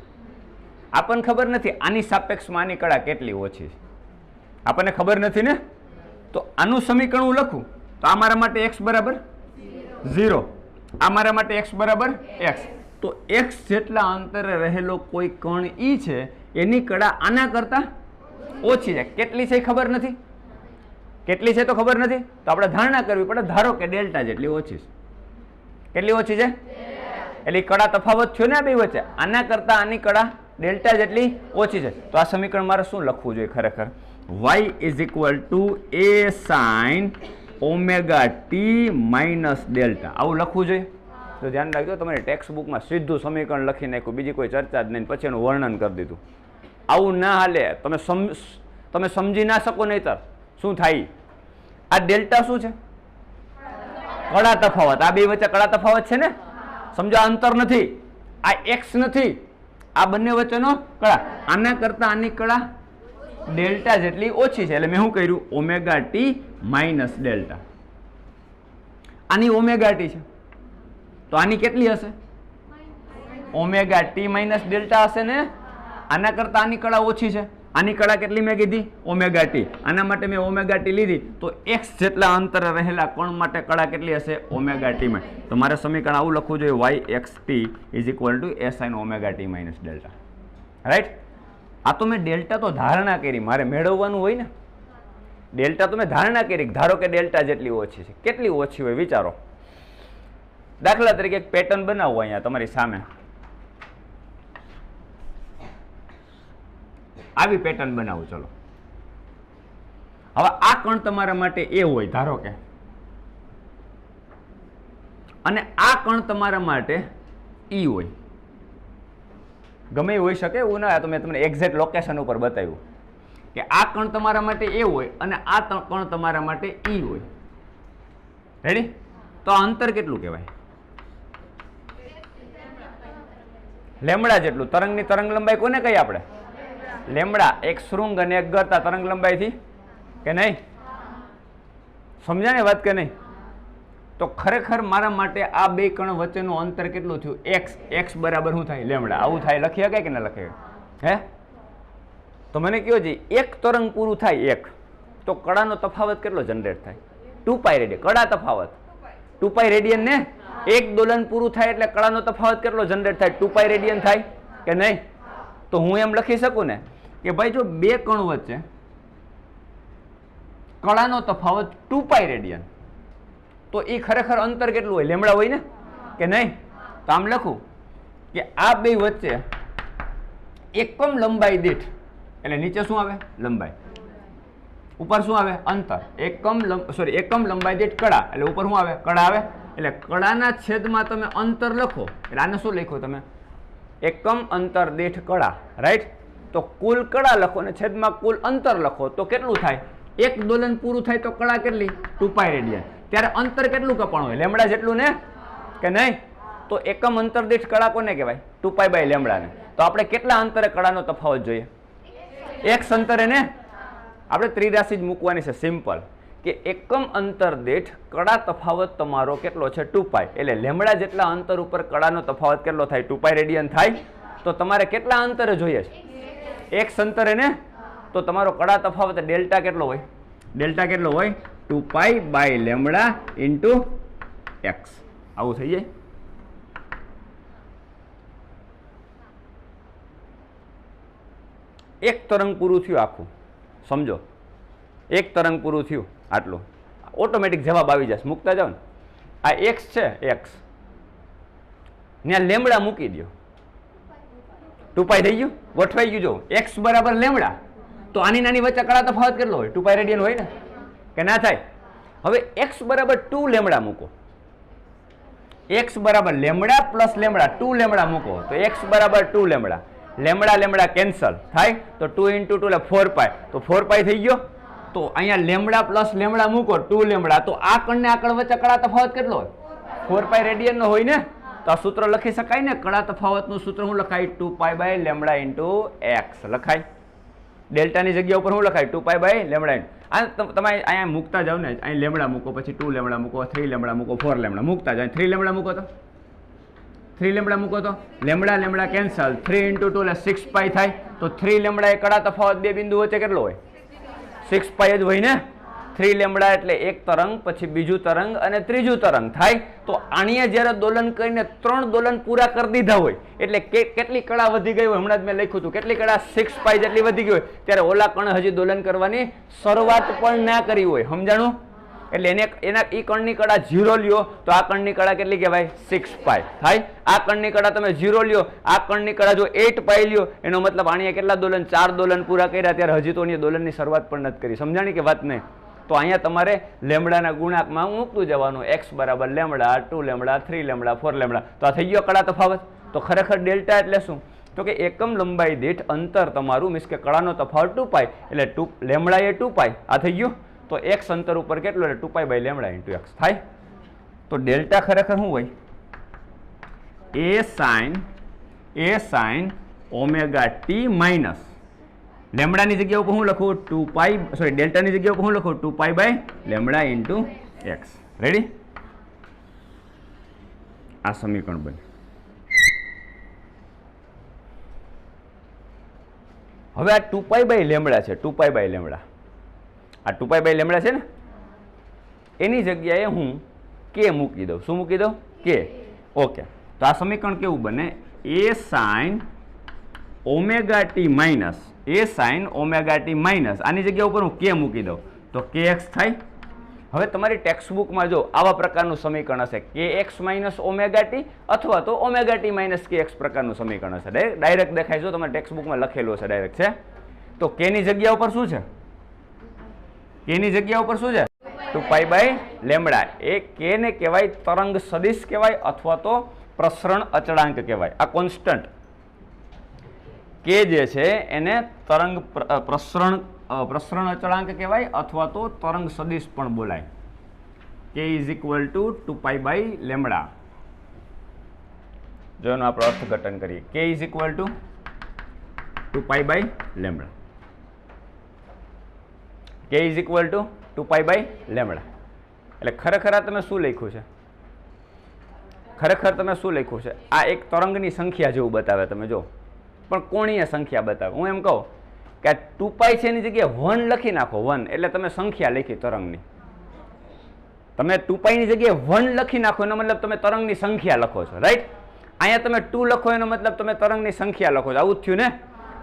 [SPEAKER 1] આપણને ખબર નથી આની સાપેક્ષમાં આની કળા કેટલી ઓછી છે. આપણને ખબર નથી ને. તો આનું સમીકરણ હું લખું તો આ મારા માટે x બરાબર 0, આ મારા માટે x બરાબર x. તો x જેટલા અંતરે રહેલો કોઈ કણ ઈ છે એની કળા આના કરતા ઓછી છે. કેટલી છે ખબર નથી. કેટલી છે તો ખબર નથી. તો આપણે ધારણા કરવી પડે. ધારો કે ડેલ્ટા જેટલી ઓછી છે. કેટલી ઓછી છે? એટલે કળા તફાવત થયો ને આ બે વચ્ચે. આના કરતા આની કળા ડેલ્ટા જેટલી ઓછી છે. તો આ સમીકરણ મારે શું લખવું જોઈએ ખરેખર? y is equal to a sin omega t minus delta. આવું લખવું જોઈએ. તો ધ્યાન રાખજો, તમારી ટેક્સ્ટ બુકમાં સીધું સમીકરણ લખી નાખ્યું, બીજી કોઈ ચર્ચા જ નહીં, પછી એનું વર્ણન કરી દીધું. આવું ના હાલે. તમે સમજી ના શકો નહીતર શું થાય? આ ડેલ્ટા શું છે? કળા તફાવત. આ બે વચ્ચે કળા તફાવત છે ને. સમજો, અંતર નથી, આ x નથી, આ બંને વચ્ચેનો કળા. આના કરતા આની કળા ડેલ્ટા જેટલી ઓછી છે. એટલે મેં શું કર્યું? Omega t minus delta. આની ઓમેગા t છે તો આની કેટલી હશે? ઓમેગા t માઇનસ ડેલ્ટા હશે ને. આના કરતા આની કળા ઓછી છે. આની કળા કેટલી મેં કીધી? Omega t. આના માટે મેં ઓમેગા t લીધી. તો x જેટલા અંતરે રહેલા કણ માટે કળા કેટલી હશે? ઓમેગા t માં. તો મારે સમીકરણ આવું લખવું જોઈએ, yxt is equal to a sin omega t minus delta. Right? આ તો મેં ડેલ્ટા તો ધારણા કરી, મારે મેળવવાનું હોય ને. ડેલ્ટા તો મેં ધારણા કરી. ધારો કે ડેલ્ટા જેટલી ઓછી છે. કેટલી ઓછી હોય વિચારો. દાખલા તરીકે એક પેટર્ન બનાવો અહીંયા તમારી સામે. આવી પેટર્ન બનાવું. ચલો, હવે આ કણ તમારા માટે એ હોય ધારો કે, અને આ કણ તમારા માટે ઈ હોય, ગમે એ હોઈ શકે એવું ના, તો મેં તમને એક્ઝેક્ટ લોકેશન ઉપર બતાવ્યું કે આ કણ તમારા માટે એ હોય અને આ કણ તમારા માટે ઈ હોય. રેડી? તો આ અંતર કેટલું કહેવાય? લેમડા જેટલું. તરંગની તરંગ લંબાઈ કોને કહીએ આપણે? લેમડા. એક શૃંગ અને એક ગરતા તરંગ લંબાઈથી, કે નહીં? સમજ્યા ને વાત કે નહીં? તો ખરેખર મારા માટે આ બે કણ વચ્ચેનું અંતર કેટલું થયું? એક્સ. એક્સ બરાબર શું થાય? લેમડા. આવું થાય, લખી શકાય કે ના લખી? હે? તો મને કહો છે એક તરંગ પૂરું થાય એક, તો કડાનો તફાવત કેટલો જનરેટ થાય? 2π રેડિયન. કડા તફાવત 2π રેડિયન ને, એક દોલન પૂરું થાય એટલે કડાનો તફાવત કેટલો જનરેટ થાય? 2π રેડિયન થાય કે નહીં? તો હું એમ લખી શકું ને કે ભાઈ જો બે કણ વચ્ચે કડાનો તફાવત 2π રેડિયન, તો એ ખરેખર અંતર કેટલું હોય? લેમડા હોય ને, કે નહીં? તો આમ લખું કે આ બે વચ્ચે એકમ લંબાઈ દીઠ, એટલે નીચે શું આવે? લંબાઈ. ઉપર શું આવે? અંતર. એકમ લંબાઈ દીઠ કડા, એટલે ઉપર શું આવે? કડા આવે. એટલે કડાના છેદમાં તમે અંતર લખો, એટલે આને શું લખ્યું તમે? એકમ અંતર દીઠ કડા. રાઈટ? તો કુલ કડા લખો અને છેદમાં કુલ અંતર લખો, તો કેટલું થાય? એક દોલન પૂરું થાય તો કડા કેટલી? 2π રેડિયન. ત્યારે અંતર કેટલું કપાણું હોય? લેમડા જેટલું ને, કે નહીં? તો એકમ અંતર દીઠ કડા કોને કહેવાય? 2π બાય લેમડા ને. તો આપણે કેટલા અંતરે કડાનો તફાવત જોઈએ? એક અંતરે ને. આપણે ત્રિરાશિ જ મૂકવાની છે, સિમ્પલ, કે એકમ અંતર દીઠ કડા તફાવત તમારો કેટલો છે? 2π. એટલે લેમડા જેટલા અંતર ઉપર કડાનો તફાવત કેટલો થાય? 2π રેડિયન થાય. તો તમારે કેટલા અંતરે જોઈએ છે? એક અંતરે ને. તો તમારો કડા તફાવત ડેલ્ટા કેટલો હોય? ડેલ્ટા કેટલો હોય? 2π બાય લેમડા ઇન્ટુ એક્સ. આવું થઈ જાય. એક તરંગ પૂરું થયું આખું, સમજો, એક તરંગ પૂરું થયું આટલું, ઓટોમેટિક જવાબ આવી જશે, મૂકતા જાઓ ને. આ એક્સ છે, એક્સ ત્યાં લેમડા મૂકી દો, 2π થઈ ગયું, ગોઠવાઈ ગયું. જો એક્સ બરાબર લેમડા, તો આની નાની વચ્ચે કડા તફાવત કેટલો હોય? 2π રેડિયન હોય ને, કે ના થાય? હવે એક્સ બરાબર 2 લેમડા મૂકો, એક્સ બરાબર લેમડા પ્લસ લેમડા 2 લેમડા મૂકો, તો એક્સ બરાબર 2 લેમડા. લેમડા લેમડા કેન્સલ થાય, તો 2 × 2 એટલે 4π, તો 4π થઈ ગયો. તો અહીંયા લેમડા પ્લસ લેમડા મૂકો 2 લેમડા, તો આ કણને આ કણ વચ્ચે કડા તફાવત કેટલો હોય? 4π રેડિયન નો હોય ને. તો આ સૂત્ર લખી શકાય ને, કડા તફાવતનું સૂત્ર શું લખાય? 2π બાય લેમડા ઇન્ટુ એક્સ લખાય. ડેલ્ટાની જગ્યા ઉપર શું લખાય? 2π બાય લેમડા. આ તમે અહીંયા મૂકતા જાવ ને, અહીં લેમડા મૂકો, પછી 2 લેમડા મૂકો, 3 લેમડા મૂકો, 4 લેમડા મૂકતા જાવ. 3 લેમડા મૂકો તો 3 લેમડા મૂકો તો લેમડા લેમડા કેન્સલ, 3 × 2 એટલે 6π થાય. તો 3 લેમડા એ કડા તફાવત બે બિંદુ વચ્ચે કેટલો હોય? 6π જ હોય ને. 3 લેમડા એટલે એક તરંગ, પછી બીજું તરંગ અને ત્રીજું તરંગ થાય. તો આણીએ જ્યારે દોલન કરીને 3 દોલન પૂરા કરી દીધા હોય, એટલે કેટલી કડા વધી ગઈ હોય? હમણાં જ મેં લખ્યું હતું, કેટલી કડા? 6π જેટલી વધી ગઈ હોય. ત્યારે ઓલા કણ હજી દોલન કરવાની શરૂઆત પણ ના કરી હોય. સમજાણું? એટલે એના ઈ કણની કડા 0 લ્યો, તો આ કણની કડા કેટલી કહેવાય? 6π થાય. આ કણની કડા તમે 0 લ્યો, આ કણની કડા જો 8π લ્યો, એનો મતલબ આણીએ કેટલા દોલન? 4 દોલન પૂરા કર્યા, ત્યારે હજી તો એની દોલનની શરૂઆત પણ નથી કરી. સમજાણી કે વાત નહીં? તો અહીંયા તમારે લેમડાના ગુણાંકમાં મૂકતું જવાનું, એક્સ બરાબર લેમડા, 2 લેમડા, 3 લેમડા, 4 લેમડા. તો આ થઈ ગયો કડા તફાવત. તો ખરેખર ડેલ્ટા એટલે શું? તો કે એકમ લંબાઈ દીઠ અંતર તમારું, મીન્સ કે કડાનો તફાવત 2π, એટલે લેમડા એ 2π. આ થઈ ગયું. તો એક્સ અંતર ઉપર કેટલું? એટલે 2π બાય લેમડા ઇન્ટુ એક્સ થાય. તો ડેલ્ટા ખરેખર શું હોય? એ સાઇન ઓમેગા ટી માઇનસ લેમડાની જગ્યા ઉપર શું લખું? 2π, સોરી, ડેલ્ટાની જગ્યા ઉપર શું લખું? 2π by lambda into x. Ready? આ સમીકરણ બને. હવે આ 2π બાય લેમડા છે, 2π બાય લેમડા, આ 2π બાય લેમડા છે ને, એની જગ્યાએ હું કે મૂકી દઉં. શું મૂકી દઉં? કે. ઓકે. તો આ સમીકરણ કેવું બને? એ સાઇન ઓમેગા ટી માઇનસ, એ સાઇન ઓમેગા ટી માઇનસ, આની જગ્યા ઉપર હું કે મૂકી દઉં, તો kx થાય. હવે તમારી ટેક્સ્ટબુકમાં જો આવા પ્રકારનું સમીકરણ હશે, kx માઇનસ ઓમેગા ટી અથવા તો ઓમેગા ટી માઇનસ kx પ્રકારનું સમીકરણ હશે. ડાયરેક્ટ દેખાય છે, તમારી ટેક્સ્ટબુકમાં લખેલું હશે, ડાયરેક્ટ છે. તો કે ની જગ્યા ઉપર શું છે? કે ની જગ્યા ઉપર શું છે 2π/λ. એ કે ને કહેવાય તરંગ સદિશ કહેવાય અથવા તો પ્રસરણ અચળાંક કહેવાય. આ કોન્સ્ટન્ટ કે જે છે એને તરંગ પ્રસરણ અચળાંક કહેવાય અથવા તો તરંગ સદિશ પણ બોલાય. k = 2π/λ. જો એનું આપણે અર્થઘટન કરીએ. k = 2π/λ. k = 2π/λ. એટલે ખરેખર આ તમે શું લખ્યું છે? ખરેખર તમે શું લખ્યું છે? આ એક તરંગની સંખ્યા જેવું બતાવે, તમે જો, પણ કોણીય સંખ્યા બતાવે. હું એમ કહું કે 2π છે એની જગ્યાએ 1 લખી નાખો. 1 એટલે તમે સંખ્યા લખી તરંગની. તમે 2π ની જગ્યાએ 1 લખી નાખો એનો મતલબ તમે તરંગની સંખ્યા લખો છો, રાઈટ? અહીંયા તમે 2 લખો એનો મતલબ તમે તરંગની સંખ્યા લખો છો. આવું જ થયું ને?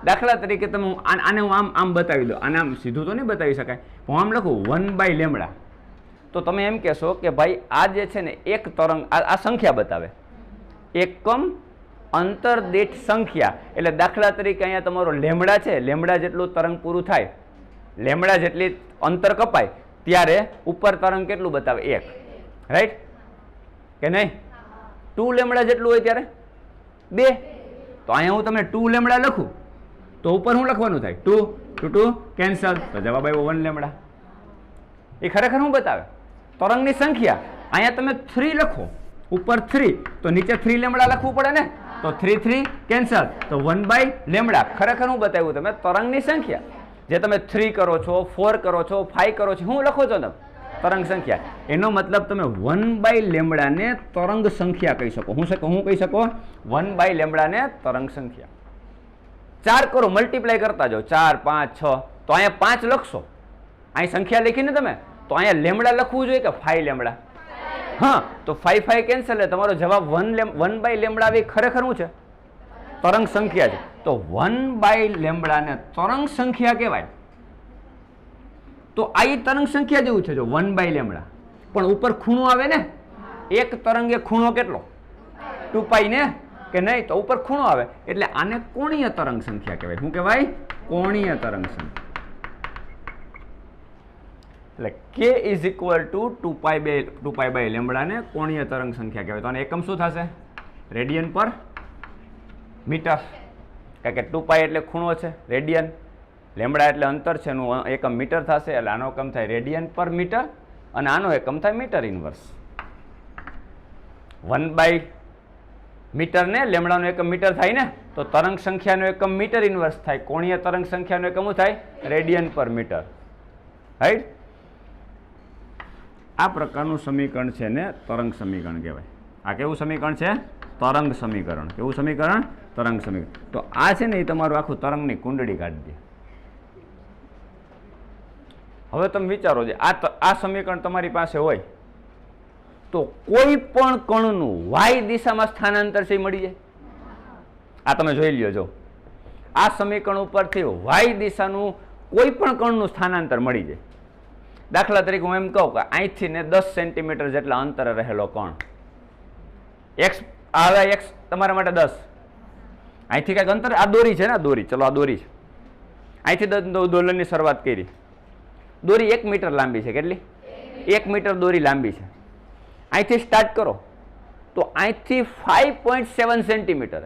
[SPEAKER 1] દાખલા તરીકે તમે આને હું આમ બતાવી દો. આને આમ સીધું તો નહીં બતાવી શકાય. હું આમ લખું 1/λ. તો તમે એમ કહેશો કે ભાઈ આ જે છે ને એક તરંગ, આ સંખ્યા બતાવે, એકમ અંતર દીઠ સંખ્યા. એટલે દાખલા તરીકે અહીંયા તમારો લેમડા છે, લેમડા જેટલું તરંગ પૂરું થાય, લેમડા જેટલી અંતર કપાય ત્યારે ઉપર તરંગ કેટલું બતાવે? 1, રાઈટ કે નહીં? 2λ જેટલું હોય ત્યારે 2. તો અહીંયા હું તમને 2λ લખું તો ઉપર શું લખવાનું થાય? 2 કેન્સલ, તો જવાબ આવ્યો 1λ. એ ખરેખર શું બતાવે? તરંગની સંખ્યા. અહીંયા તમે 3 લખો, ઉપર 3, તો નીચે 3λ લખવું પડે ને? તો 3 કેન્સલ, તો 1/λ. ખરેખર શું બતાવ્યું તમે? તરંગની સંખ્યા. જે તમે 3 કરો છો, 4 કરો છો, 5 કરો છો, શું લખો છો તમે? તરંગ સંખ્યા. એનો મતલબ તમે 1/λ ને તરંગ સંખ્યા કહી શકો. હું કહી શકો 1/λ ને તરંગ સંખ્યા. 4 કરો, મલ્ટીપ્લાય કરતા જાઓ, 4, 5, 6, તો અહીંયા 5 લખશો. અહીં સંખ્યા લખીને તમે, તો અહીંયા લેમડા લખવું જોઈએ કે 5λ? હા, તો 5 કેન્સલ, એટલે તમારો જવાબ 1/λ આવી. ખરેખર શું છે? તરંગ સંખ્યા છે. તો 1/λ ને તરંગ સંખ્યા કહેવાય. તો આ તરંગ સંખ્યા જેવું છે. જો 1/λ, પણ ઉપર ખૂણો આવે ને, એક તરંગે ખૂણો કેટલો? 2π ને, કે નહીં? તો ઉપર ખૂણો આવે એટલે આને કોણીય તરંગ સંખ્યા કહેવાય. શું કહેવાય? કોણીય તરંગ સંખ્યા. એટલે k = 2π/λ ને કોણીય તરંગ સંખ્યા કહેવાય. તો આને એકમ શું થશે? રેડિયન પર મીટર. કારણ કે 2π એટલે ખૂણો છે, રેડિયન. લેમડા એટલે અંતર છે, એનું એકમ મીટર થશે. એટલે આનો એકમ થાય રેડિયન પર મીટર અને આનો એકમ થાય મીટર ઇન્વર્સ. 1/મીટર ને લેમડાનો એકમ મીટર થાય ને, તો તરંગ સંખ્યાનો એકમ મીટર ઇન્વર્સ થાય. કોણીય તરંગ સંખ્યાનો એકમ શું થાય? રેડિયન પર મીટર, રાઈટ? આ પ્રકારનું સમીકરણ છે ને તરંગ સમીકરણ કહેવાય. આ કેવું સમીકરણ છે? તરંગ સમીકરણ. કેવું સમીકરણ? તરંગ સમીકરણ. તો આ છે ને એ તમારું આખું તરંગની કુંડળી કાઢી દે. હવે તમે વિચારો, જે આ સમીકરણ તમારી પાસે હોય તો કોઈ પણ કણનું y દિશામાં સ્થાનાંતર છે મળી જાય. આ તમે જોઈ લ્યો. જો આ સમીકરણ ઉપરથી y દિશાનું કોઈ પણ કણનું સ્થાનાંતર મળી જાય. દાખલા તરીકે હું એમ કહું કે અહીંથી ને 10 સેન્ટીમીટર જેટલા અંતરે રહેલો કણ x, આ x તમારા માટે 10, અહીંથી કંઈક અંતર, આ દોરી છે ને, દોરી, ચલો આ દોરી છે, અહીંથી દોલનની શરૂઆત કરી. દોરી 1 મીટર લાંબી છે. કેટલી? 1 મીટર દોરી લાંબી છે. અહીંથી સ્ટાર્ટ કરો તો અહીંથી 5.7 સેન્ટીમીટર,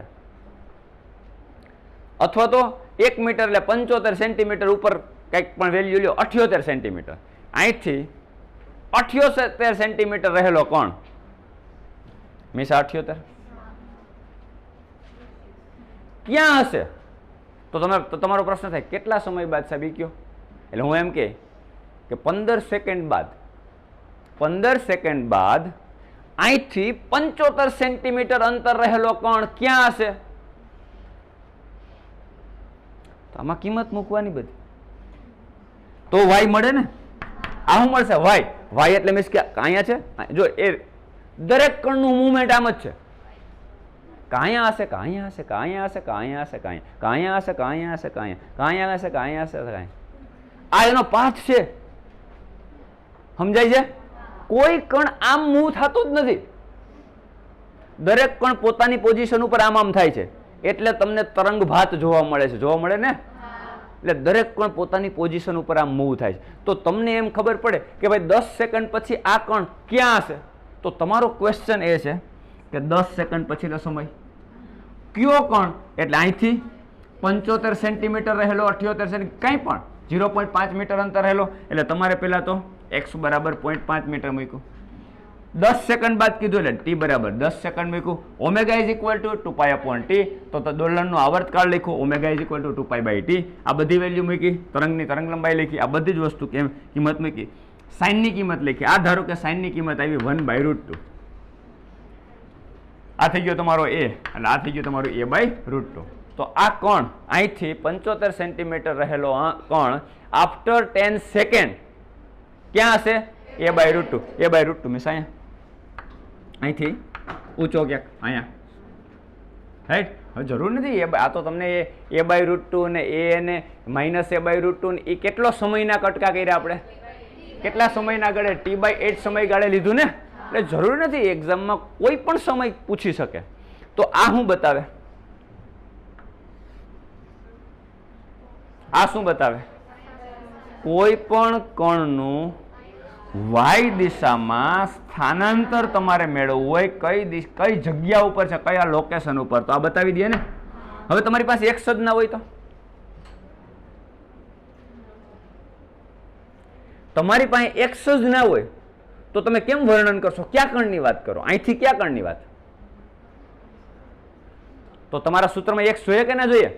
[SPEAKER 1] અથવા તો 1 મીટર એટલે 75 સેન્ટીમીટર ઉપર કંઈક પણ વેલ્યુ લ્યો, 78 સેન્ટીમીટર. અહીંથી 78 સેન્ટીમીટર રહેલો કોણ? મીસ 78 ક્યાં હશે? તો તમારો પ્રશ્ન થાય કેટલા સમય બાદ સાહેબ ઈ કયો? એટલે હું એમ કે 15 સેકન્ડ બાદ, 15 સેકન્ડ બાદ અહીંથી 75 સેન્ટીમીટર અંતર રહેલો કણ ક્યાં હશે? તો આમાં કિંમત મૂકવાની બધી, તો y મળે ને. આ શું મળશે? y એટલે મીન્સ કે અહીંયા છે. જો એ દરેક કણનું મુવમેન્ટ આમ જ છે. કાંયા હશે, કાંયા હશે, કાંયા હશે, કાંયા હશે, કાંયા હશે, કાંયા હશે, કાંયા હશે, કાંયા હશે, કાંયા. આ એનો પાથ છે. સમજાય છે? કોઈ કણ આમ મૂવ થતો જ નથી. દરેક કણ પોતાની પોઝિશન ઉપર આમ થાય છે. એટલે તમને તરંગ ભાત જોવા મળે છે. જોવા મળે ને? એટલે દરેક કણ પોતાની પોઝિશન ઉપર આમ મૂવ થાય છે. તો તમને એમ ખબર પડે કે ભાઈ 10 સેકન્ડ પછી આ કણ ક્યાં હશે, તો તમારો ક્વેશ્ચન એ છે કે 10 સેકન્ડ પછીનો સમય કયો કણ, એટલે અહીંથી 75 સેન્ટીમીટર રહેલો, 78 સેન્ટીમીટર કંઈ પણ 0.5 મીટર અંતર રહેલો, એટલે તમારે પહેલાં તો x બરાબર 0.5 મીટર મૂક્યું. 10 સેકન્ડ બાદ કીધું એટલે t બરાબર 10 સેકન્ડ મૂક્યું. Omega is equal to 2π upon t, તો દોલનનો આવર્તકાળ લખ્યું, omega is equal two 2π/t. આ બધી વેલ્યુ મૂકી, તરંગની તરંગ લંબાઈ લખી, આ બધી જ વસ્તુ કિંમત મૂકી, સાઇનની કિંમત લખી. આ ધારો કે સાઇનની કિંમત આવી 1/√2. આ થઈ ગયો તમારો a, એટલે આ થઈ ગયું તમારું a/√2. તો આ કણ અહીંથી 75 સેન્ટીમીટર રહેલો કણ આફ્ટર 10 સેકન્ડ ક્યાં હશે, a/√2. a/√2 મીન્સ અહીંયા અહીંથી ઊંચો ક્યાંક અહીંયા, રાઈટ. હવે જરૂર નથી આ તો તમને a/√2 ને a ને -a/√2 ને એ કેટલો સમયના કટકા કર્યા આપણે, કેટલા સમયના ગાળે, t/8 સમયગાળે લીધું ને, એટલે જરૂર નથી એક્ઝામમાં કોઈ પણ સમય પૂછી શકે. તો આ શું બતાવે, આ શું બતાવે, કોઈ પણ કણનું y દિશામાં સ્થાનાંતર તમારે મેળવવું હોય, કઈ જગ્યા ઉપર છે, કયા લોકેશન ઉપર, તો આ બતાવી દે ને. હવે તમારી પાસે x જ ના હોય, તો તમારી પાસે x જ ના હોય તો તમે કેમ વર્ણન કરશો, ક્યાં કણની વાત કરો, અહીંથી ક્યાં કણની વાત? તો તમારા સૂત્રમાં x જોઈએ કે ના જોઈએ?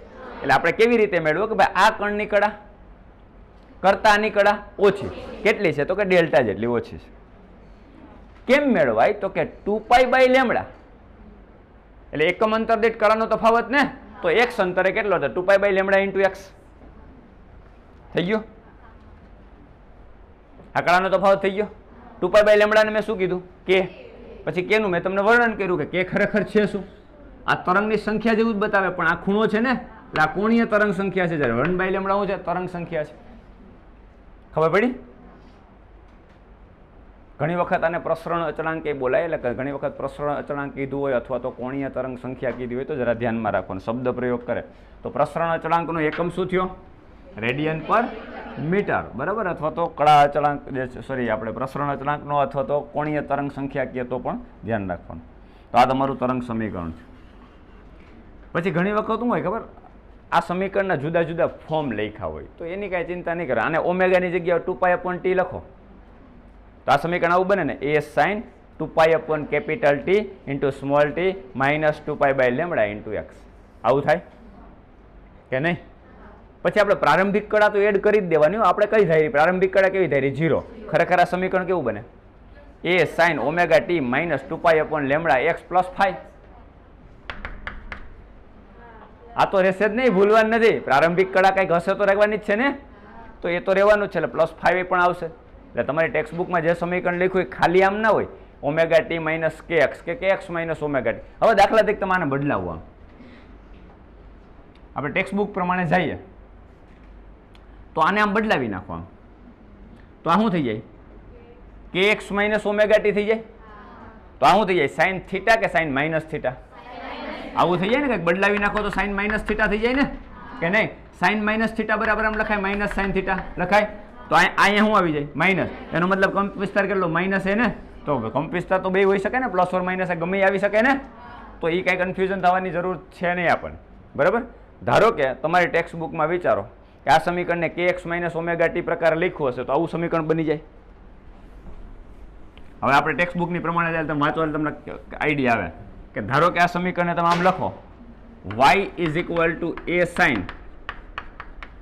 [SPEAKER 1] એટલે આપણે કેવી રીતે મેળવો કે ભાઈ આ કણની કડા કરતા આની કડા ઓછી, કેટલી છે, તો કે ડેલ્ટા જેટલી ઓછી છે. કેમ મેળવાય, તો કે 2π/λ, એટલે એકમ અંતર દીઠ કળાનો તફાવત ને, તો x અંતરે કેટલો છે, 2π/λ × x થઈ ગયો. આ કળાનો તફાવત થઈ ગયો. 2π/λ ને મેં શું કીધું, કે, પછી કે નું મેં તમને વર્ણન કર્યું કે કે ખરેખર છે શું, આ તરંગની સંખ્યા જેવું જ બતાવે, પણ આ ખૂણો છે ને, એટલે આ કોણીય તરંગ સંખ્યા છે, જ્યારે 1/λ શું છે, તરંગ સંખ્યા છે. ખબર પડી? ઘણી વખત આને પ્રસરણ અચળાંક એ બોલાય, એટલે ઘણી વખત પ્રસરણ અચળાંક કીધું હોય અથવા તો કોણીય તરંગ સંખ્યા કીધી હોય તો જરા ધ્યાનમાં રાખવાનું, શબ્દ પ્રયોગ કરે તો પ્રસરણ અચળાંકનો એકમ શું થયો, રેડિયન પર મીટર, બરાબર. અથવા તો કળા અચળાંક, સોરી આપણે પ્રસરણ અચળાંકનો અથવા તો કોણીય તરંગ સંખ્યા કહીએ તો પણ ધ્યાન રાખવાનું. તો આ તમારું તરંગ સમીકરણ છે. પછી ઘણી વખત શું હોય ખબર, આ સમીકરણના જુદા જુદા ફોર્મ લખ્યા હોય તો એની કાંઈ ચિંતા નહીં કરે. આને ઓમેગાની જગ્યાએ 2π/t લખો તો આ સમીકરણ આવું બને ને, a sin 2π/T into small t minus 2π/λ into x. આવું થાય કે નહીં? પછી આપણે પ્રારંભિક કળા તો એડ કરી જ દેવાની. આપણે કઈ ધારી, પ્રારંભિક કળા કેવી ધારી, 0. ખરેખર આ સમીકરણ કેવું બને, a sin ωt minus 2π/λ x plus 5. આ તો રહેશે જ નહીં, ભૂલવાનું નથી. પ્રારંભિક કળા કંઈક હશે તો રહેવાની જ છે ને, તો એ તો રહેવાનું જ છે, એટલે પ્લસ 5 પણ આવશે. એટલે તમારી ટેક્સ્ટ બુકમાં જે સમીકરણ લખ્યું એ ખાલી આમ ના હોય, ωt માઇનસ kx કે kx માઇનસ ωt. હવે દાખલા તરીકે તમારે બદલાવવા, આપણે ટેક્સ્ટ બુક પ્રમાણે જઈએ તો આને આમ બદલાવી નાખવા, તો આ શું થઈ જાય, kx માઇનસ ωt થઈ જાય. તો આ શું થઈ જાય, સાઇન થીટા કે સાઇન માઇનસ થીટા? આવું થઈ જાય ને, કંઈક બદલાવી નાખો તો સાઇન માઇનસ થીટા થઈ જાય ને, કે નહીં? સાઇન માઇનસ થીટા બરાબર આમ લખાય, માઇનસ સાઇન થીટા લખાય. તો અહીંયા શું આવી જાય, માઇનસ. એનો મતલબ કંપ વિસ્તાર કેટલો, માઇનસ એ ને, તો કંપ વિસ્તાર તો બે હોઈ શકે ને, પ્લસ ઓર માઇનસ ગમે આવી શકે ને, તો એ કાંઈ કન્ફ્યુઝન થવાની જરૂર છે નહીં આપણને, બરાબર. ધારો કે તમારી ટેક્સ્ટ બુકમાં વિચારો કે આ સમીકરણને kx માઇનસ ωt પ્રકારે લખ્યું હશે તો આવું સમીકરણ બની જાય. હવે આપણે ટેક્સ્ટ બુકની પ્રમાણે જાય તમે વાંચો એટલે તમને આઈડિયા આવે કે ધારો કે આ સમીકરણને તમે આમ લખો, y is equal to a sin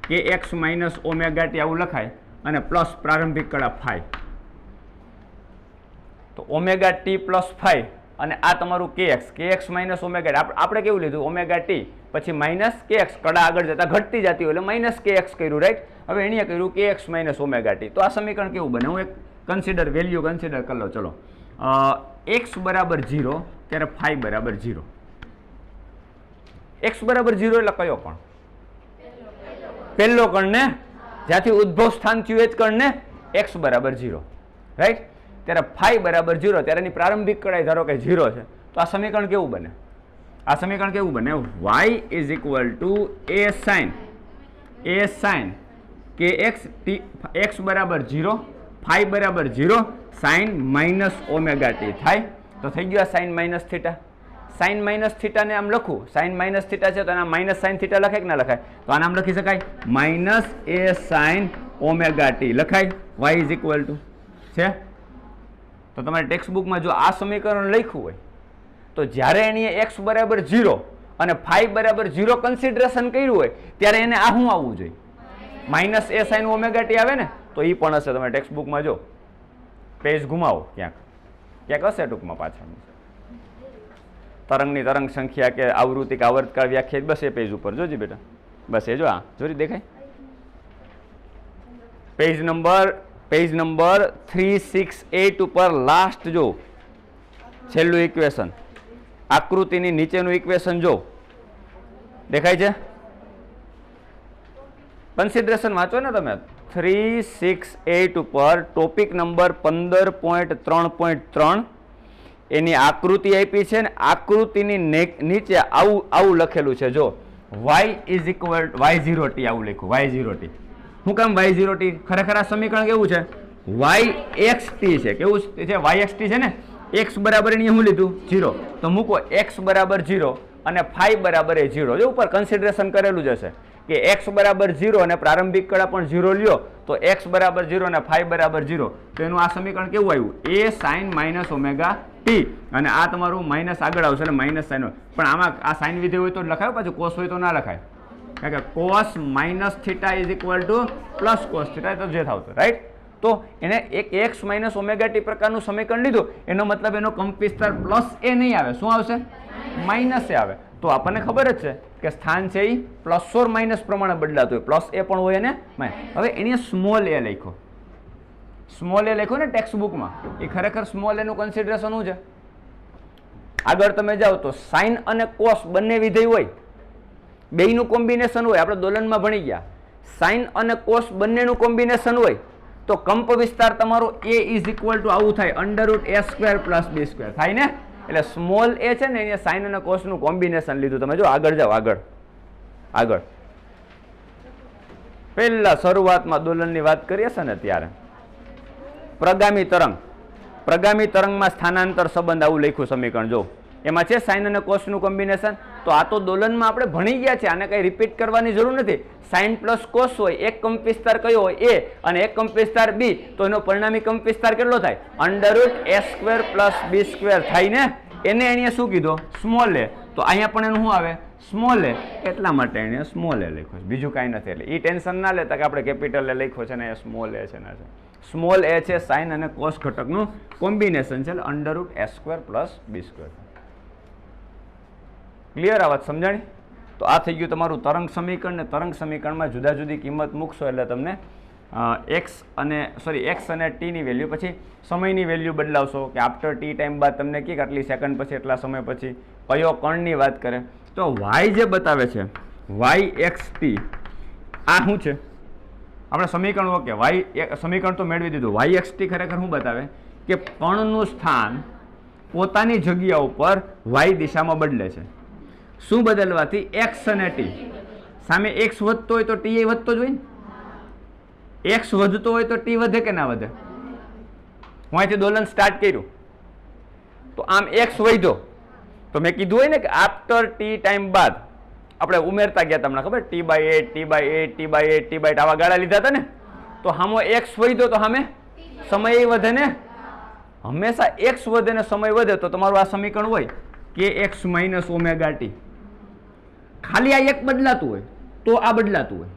[SPEAKER 1] kx minus ωt આવું લખાય, અને પ્લસ પ્રારંભિક કળા phi, તો ωt પ્લસ phi, અને આ તમારું kx માઇનસ ωt. આપણે કેવું લીધું, ωt પછી માઇનસ kx, કળા આગળ જતા ઘટતી જતી હોય એટલે માઇનસ kx કર્યું, રાઈટ. હવે એને કર્યું kx માઇનસ ωt. તો આ સમીકરણ કેવું બને, હું એક વેલ્યુ કન્સિડર કરી લો. ચલો, x બરાબર 0 ત્યારે phi બરાબર 0. x બરાબર 0 એટલે કયો કણ, પહેલો કણ ને, જ્યાંથી ઉદ્ભવ સ્થાન થયું એ જ કણ ને, x બરાબર 0, રાઈટ. ત્યારે phi બરાબર 0 ત્યારે એની પ્રારંભિક કળાઈ ધારો કે 0 છે. તો આ સમીકરણ કેવું બને, આ સમીકરણ કેવું બને, y is equal to a sin a sine k x t x બરાબર 0, ફાઈ બરાબર 0, સાઇન માઇનસ ઓમેગા ટી થાય. તો થઈ ગયું આ sine minus theta. Sine minus થીટાને આમ લખું, સાઇન માઇનસ થીટા છે તો આના માઇનસ સાઇન થીટા લખાય કે ના લખાય? તો આને આમ લખી શકાય માઇનસ એ સાઇન ઓમેગા ટી લખાય. y ઇઝ ઇક્વલ ટુ છે. તો તમારે ટેક્સ્ટ બુકમાં જો આ સમીકરણ લખ્યું હોય તો જ્યારે એની એક્સ બરાબર 0 અને ફાઈ બરાબર 0 કન્સિડરેશન કર્યું હોય ત્યારે એને આ શું આવવું જોઈએ? માઇનસ એ સાઇન ઓમેગા ટી આવે ને, તો એ પણ હશે. તમે ટેક્સ્ટ બુકમાં જો પેજ ઘુમાવો ક્યાંક ક્યાંક હશે ટૂંકમાં પાછળ તરંગની તરંગ સંખ્યા કે આવૃત્તિક આવર્તકાળ વ્યાખ્યાયિત, બસ એ પેજ ઉપર જોજી બેટા, બસ એ જો આ જોરી દેખાય પેજ નંબર 368 ઉપર લાસ્ટ જો છેલ્લું ઇક્વેશન, આકૃતિની નીચેનું ઇક્વેશન જો દેખાય છે. કન્સિડરેશન વાંચો ને તમે. 368 ઉપર ટોપિક નંબર 15.3.3 એની આકૃતિ આપી છે ને આકૃતિની નીચે આવું લખેલું છે જો y ઇઝ ઇક્વલ y0t આવું લખ્યું. y0t શું કામ y0t? ખરેખર આ સમીકરણ કેવું છે? yxt છે. કેવું છે? yxt છે ને. x બરાબર એને શું લીધું? 0. તો મૂકો x બરાબર 0 અને ફાઈ બરાબર એ 0. જો ઉપર કન્સિડરેશન કરેલું જ હશે કે x બરાબર 0 અને પ્રારંભિક કળા પણ 0 લ્યો તો x બરાબર 0 અને ફાઈ બરાબર 0. તો એનું આ સમીકરણ કેવું આવ્યું? a sine minus omega t. અને આ તમારું માઇનસ આગળ આવશે એટલે માઇનસ સાઇન. પણ આમાં આ સાઇન વિધેય હોય તો લખાય, પાછું કોસ હોય તો ના લખાય. કારણ કે cos minus theta is equal two plus cos theta, તો જે થાવ રાઈટ. તો એને એક એક્સ માઇનસ ઓમેગા ટી પ્રકારનું સમીકરણ લીધું, એનો મતલબ એનો કંપ વિસ્તાર પ્લસ એ નહીં આવે. શું આવશે? માઇનસ એ આવે. તો આપણને ખબર જ છે કે સ્થાન છે એ પ્લસ ઓર માઇનસ પ્રમાણે બદલાતું હોય. પ્લસ એ પણ હોય અને હવે એની સ્મોલ એ લખ્યો, સ્મોલ એ લખ્યો ને ટેક્સ્ટ બુકમાં. એ ખરેખર સ્મોલ એનું કન્સિડરેશન શું છે? આગળ તમે જાઓ તો સાઇન અને કોસ બંને વિધેય હોય, બેયનું કોમ્બિનેશન હોય. આપણે દોલનમાં ભણી ગયા, સાઇન અને કોસ બંનેનું કોમ્બિનેશન હોય તો કંપ વિસ્તાર તમારો a ઇઝ ઇક્વલ ટુ આવું થાય, √a² પ્લસ b² થાય ને. એટલે સ્મોલ એ છે ને એને સાઇન અને કોસનું કોમ્બિનેશન લીધું. તમે જો આગળ જાઓ, આગળ પહેલા શરૂઆતમાં દોલનની વાત કરીએ છે ને ત્યારે પ્રગામી તરંગમાં સ્થાનાંતર સંબંધ આવું લખ્યું સમીકરણ જો એમાં છે સાઇન અને કોસનું કોમ્બિનેશન. તો આ તો દોલનમાં આપણે ભણી ગયા છે, આને કઈ રિપીટ કરવાની જરૂર નથી. સાઇન પ્લસ કોસ હોય, એક કંપ વિસ્તાર કયો હોય? a અને એક કંપ વિસ્તાર b. તો એનો પરિણામી કંપ વિસ્તાર કેટલો થાય? √a² પ્લસ b² થાય ને. એને અહીંયા શું કીધો? સ્મોલ એ. તો અહીંયા પણ એનું શું આવે? સ્મોલ એ. એટલા માટે એને સ્મોલ એ લખ્યો છે, બીજું કાંઈ નથી. એટલે એ ટેન્શન ના લેતા કે આપણે કેપિટલ એ લખ્યો છે ને એ સ્મોલ એ છે ને. સ્મોલ એ છે સાઇન અને કોસ ઘટકનું કોમ્બિનેશન છે, એટલે √a² પ્લસ b². ક્લિયર? આ વાત સમજાણી? તો આ થઈ ગયું તમારું તરંગ સમીકરણ. ને તરંગ સમીકરણમાં જુદા જુદી કિંમત મૂકશો એટલે તમને એક્સ અને ટીની વેલ્યુ, પછી સમયની વેલ્યુ બદલાવશો કે આફ્ટર ટી ટાઈમ બાદ તમને કે આટલી સેકન્ડ પછી એટલા સમય પછી કયો કણની વાત કરે. તો વાય જે બતાવે છે yxt, આ શું છે? આપણે સમીકરણ ઓકે વાય સમીકરણ તો મેળવી દીધું. yxt ખરેખર શું બતાવે કે કણનું સ્થાન પોતાની જગ્યા ઉપર y દિશામાં બદલે છે. શું બદલવાથી? x અને t. સામે x વધતો હોય તો t એ વધતો જ હોય ને. x વધતો હોય તો t વધે કે ના વધે? હું અહીંથી દોલન સ્ટાર્ટ કર્યું તો આમ x વધ્યો તો મેં કીધું હોય ને કે આફ્ટર ટી ટાઈમ બાદ આપણે ઉમેરતા ગયા, તમને ખબર t/8 t/8 t/8 t/8 આવા ગાળા લીધા હતા ને. તો હામો x વધ્યો તો સામે સમય વધે ને. હંમેશા x વધે ને સમય વધે તો તમારું આ સમીકરણ હોય કે x માઇનસ ઓમેગા ટી. ખાલી આ એક બદલાતું હોય તો આ બદલાતું હોય,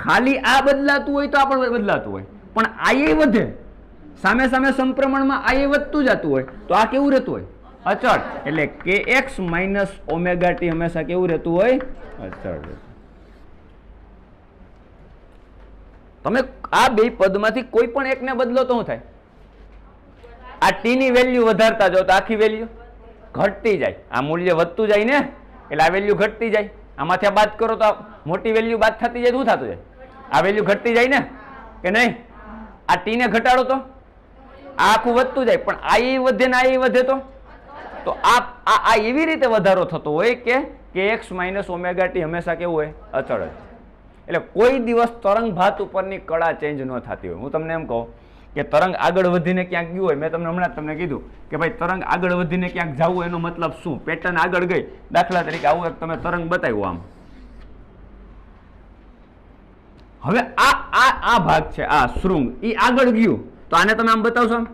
[SPEAKER 1] ખાલી આ બદલાતું હોય તો આ પણ બદલાતું હોય, પણ આ એ વધે સામે સામે સમપ્રમાણમાં આ એ વધતું જતું હોય તો આ કેવું રહેતું હોય? અચળ. એટલે kx માઇનસ ઓમેગા ટી હંમેશા કેવું રહેતું હોય? અચળ. તમે આ બે પદમાંથી કોઈ પણ એકને બદલો તો શું થાય? આ ટી ની વેલ્યુ વધારતા જાઓ તો આખી વેલ્યુ ઘટતી જાય. આ મૂલ્ય વધતું જાય ને એટલે આ વેલ્યુ ઘટતી જાય. આમાંથી આ બાદ કરો તો મોટી વેલ્યુ બાદ થતી જાય. શું થતું જાય? આ વેલ્યુ ઘટતી જાય ને કે નહીં? આ ટી ને ઘટાડો તો આ આખું વધતું જાય, પણ આ એ વધે ને આ એ વધે તો આ એવી રીતે વધારો થતો હોય કે x માઇનસ ઓમેગા ટી હંમેશા કેવું હોય? અચળ જ. એટલે કોઈ દિવસ તરંગ ભાત ઉપરની કળા ચેન્જ ન થતી હોય. હું તમને એમ કહું કે તરંગ આગળ વધીને ક્યાંક ગયું હોય, મેં તમને હમણાં તમને કીધું કે ભાઈ તરંગ આગળ વધીને ક્યાંક જવું એનો મતલબ શું? પેટર્ન આગળ ગઈ. દાખલા તરીકે આવું એક તમે તરંગ બતાવ્યું આમ. હવે આ ભાગ છે, આ શૃંગ, એ આગળ ગયું તો આને તમે આમ બતાવશો, આમ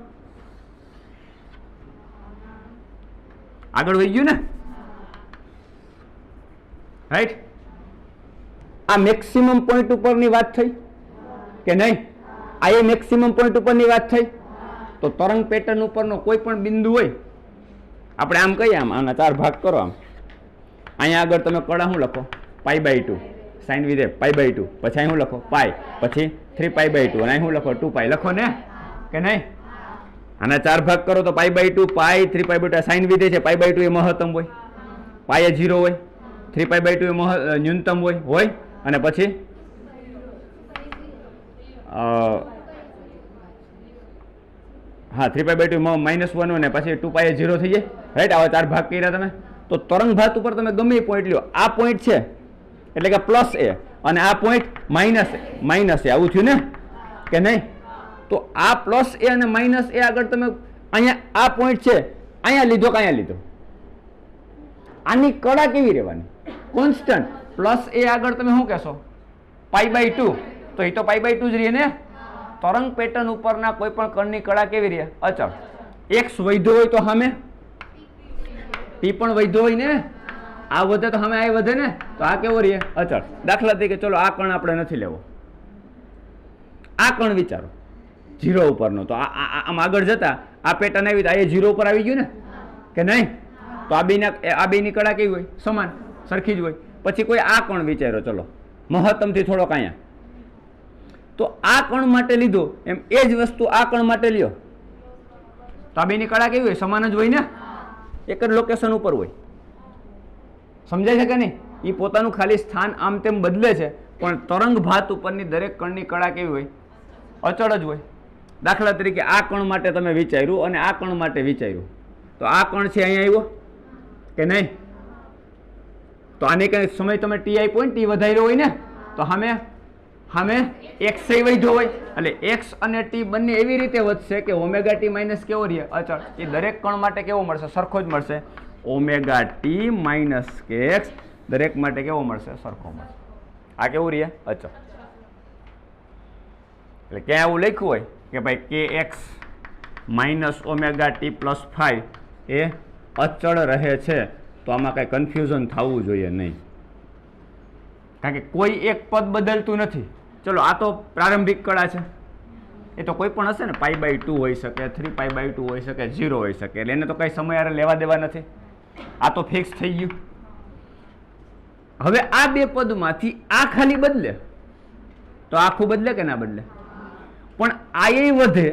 [SPEAKER 1] આગળ વહી ગયું ને, રાઈટ? આ મેક્સિમમ પોઈન્ટ ઉપરની વાત થઈ કે નહીં? આ એ મેક્સિમમ પોઈન્ટ ઉપરની વાત થઈ. તો તરંગ પેટર્ન ઉપરનો કોઈ પણ બિંદુ હોય, આપણે આમ કહીએ, આના 4 ભાગ કરો. આમ અહીંયા આગળ તમે કળા શું લખો? π/2 સાઇન વિધેય π/2, પછી અહીં શું લખો? પાઈ, પછી 3π/2, અને અહીં શું લખો? 2π લખો ને કે નહીં? આના 4 ભાગ કરો તો π/2, પાઈ, 3π/2 સાઇન વિધેય છે. π/2 એ મહત્તમ હોય, પાઈ એ 0 હોય, 3π/2 એ ન્યૂનતમ હોય, અને પછી હા 3π/2 -1 અને પછી 2π એ 0 થઈ જાય, રાઈટ? આવા 4 ભાગ કર્યા તમે. તો તરંગ ભાત ઉપર તમે ગમે એ પોઈન્ટ લ્યો, આ પોઈન્ટ છે એટલે કે પ્લસ એ, અને આ પોઈન્ટ માઇનસ એ, આવું થયું ને કે નહીં? તો આ પ્લસ એ અને માઇનસ એ આગળ તમે અહીંયા આ પોઈન્ટ છે, અહીંયા લીધો કે અહીંયા લીધો? આની કળા કેવી રહેવાની? કોન્સ્ટન્ટ. પ્લસ એ આગળ તમે શું કહેશો? π/2. તો એ તો π/2 જ રહે ને. તરંગ પેટર્ન ઉપરના કોઈ પણ કણની કળા કેવી રહે? અચળ. x વધ્યો હોય તો સામે t પણ વધ્યો હોય ને, આ વધે તો સામે આ વધે ને, તો આ કેવો રહે? અચળ. દાખલા તરીકે ચલો આ કણ આપણે નથી લેવો, આ કણ વિચારો 0 ઉપરનો. તો આમ આગળ જતા આ પેટર્ન આવી તો આ 0 ઉપર આવી ગયું ને કે નહીં? તો આ બેની કળા કેવી હોય? સમાન, સરખી જ હોય. પછી કોઈ આ કણ વિચારો, ચલો મહત્તમથી થોડોક અહીંયા, તો આ કણ માટે લીધું એમ એ જ વસ્તુ આ કણ માટે લ્યો તો આ બેની કળા કેવી હોય? સમાન જ હોય ને, એક જ લોકેશન ઉપર હોય. સમજાય છે કે નહીં? એ પોતાનું ખાલી સ્થાન આમ તેમ બદલે છે, પણ તરંગ ભાત ઉપરની દરેક કણની કળા કેવી હોય? અચળ જ હોય. દાખલા તરીકે આ કણ માટે તમે વિચાર્યું અને આ કણ માટે વિચાર્યું, તો આ કણ છે અહીંયા આવ્યો કે નહીં? તો આને કઈ સમય તમે ટી આપ્યો ને, ટી વધાર્યો હોય ને, તો સામે x વધ્યો હોય, એટલે x અને t બંને એવી રીતે વધશે કે ઓમેગા ટી માઇનસ કેવો રહે? અચળ. એ દરેક કણ માટે કેવો મળશે? સરખો જ મળશે. ઓમેગા ટી માઇનસ kx દરેક માટે કેવો મળશે? સરખો મળશે. આ કેવું રહે? અચળ. એટલે ક્યાં એવું લખ્યું હોય કે ભાઈ kx minus omega T plus 5 એ અચળ રહે છે, તો આમાં કઈ કન્ફ્યુઝન થવું જોઈએ નહીં, કારણ કે કોઈ એક પદ બદલતું નથી. ચલો આ તો પ્રારંભિક કળા છે, એ તો કોઈ પણ હશે ને, π/2 હોઈ શકે, 3π/2 હોઈ શકે, 0 હોઈ શકે, એટલે એને તો કઈ સમય લેવા દેવા નથી. આ તો ફિક્સ થઈ ગયું. હવે આ બે પદમાંથી આ ખાલી બદલે તો આખું બદલે કે ના બદલે? પણ આ વધે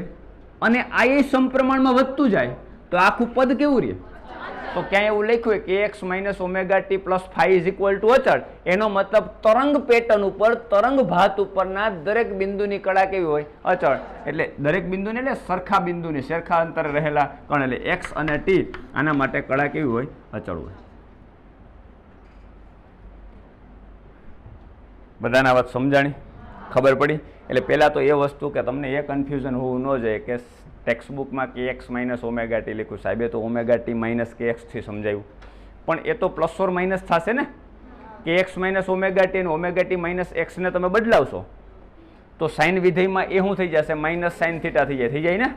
[SPEAKER 1] અને આ સમપ્રમાણમાં વધતું જાય તો આખું પદ કેવું રહે? તો ક્યાંય એવું લખ્યું કે x minus omega T plus 5 = અચળ. એનો મતલબ તરંગ પેટર્ન ઉપર, તરંગ ભાત ઉપરના દરેક બિંદુની કળા કેવી હોય? અચળ. એટલે દરેક બિંદુને એટલે સરખા બિંદુની સરખા અંતરે રહેલા કણ એટલે x અને t, આના માટે કળા કેવી હોય? અચળ હોય. બધાને આ વાત સમજાણી? ખબર પડી? એટલે પહેલાં તો એ વસ્તુ કે તમને એ કન્ફ્યુઝન હોવું ન જોઈએ કે ટેક્સ્ટબુકમાં kx માઇનસ ઓમેગા ટી લખ્યું, સાહેબે તો ઓમેગા ટી માઇનસ kx થી સમજાવ્યું, પણ એ તો પ્લસ ઓર માઇનસ થશે ને. kx માઇનસ ઓમેગા ટી અને ઓમેગા ટી માઇનસ x ને તમે બદલાવશો તો સાઇન વિધેયમાં એ શું થઈ જશે? માઇનસ સાઇન થીટા થઈ જાય ને,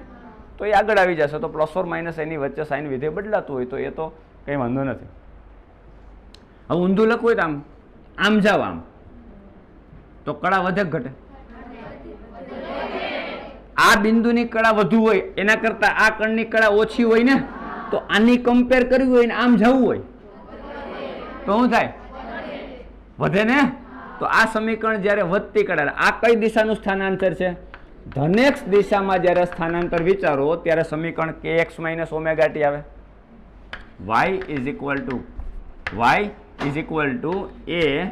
[SPEAKER 1] તો એ આગળ આવી જશે. તો પ્લસ ઓર માઇનસ એની વચ્ચે સાઇન વિધેય બદલાતું હોય તો એ તો કંઈ વાંધો નથી. હવે ઊંધું લખવું હોય તો આમ જાવ, આમ તો કળા વધે ઘટે? આ બિંદુની કળા વધુ હોય એના કરતા આ કણની કળા ઓછી હોય ને, તો આની કમ્પેર કરવી હોય ને આમ જવું હોય તો શું થાય? વધે ને. તો આ સમીકરણ જ્યારે વધતી કળા, આ કઈ દિશાનું સ્થાનાંતર છે? ધનેક્ષ દિશામાં જ્યારે સ્થાનાંતર વિચારો ત્યારે સમીકરણ kx માઇનસ ઓમેગા ટી આવે. y is equal to a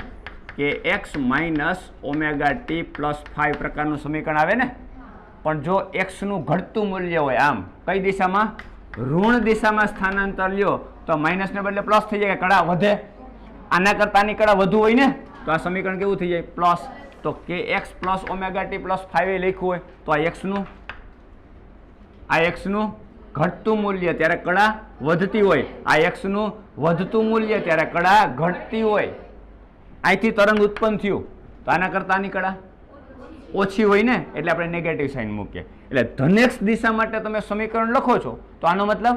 [SPEAKER 1] kx minus omega T plus 5 પ્રકારનું સમીકરણ આવે ને. પણ જો x નું ઘટતું મૂલ્ય હોય, આમ કઈ દિશામાં? ઋણ દિશામાં સ્થાનાંતર લ્યો તો માઇનસ ને બદલે પ્લસ થઈ જાય, કળા વધે. આના કરતા આની કળા વધુ હોય ને, તો આ સમીકરણ કેવું થઈ જાય? પ્લસ. તો કે x plus omega T plus 5 એ લખ્યું હોય તો આ એક્સનું ઘટતું મૂલ્ય ત્યારે કડા વધતી હોય, આ એક્સનું વધતું મૂલ્ય ત્યારે કડા ઘટતી હોય. અહીંથી તરંગ ઉત્પન્ન થયું તો આના કરતાં આની કડા ઓછી હોય ને, એટલે આપણે નેગેટિવ સાઇન મૂકીએ. એટલે ધન એક્સ દિશા માટે તમે સમીકરણ લખો છો તો આનો મતલબ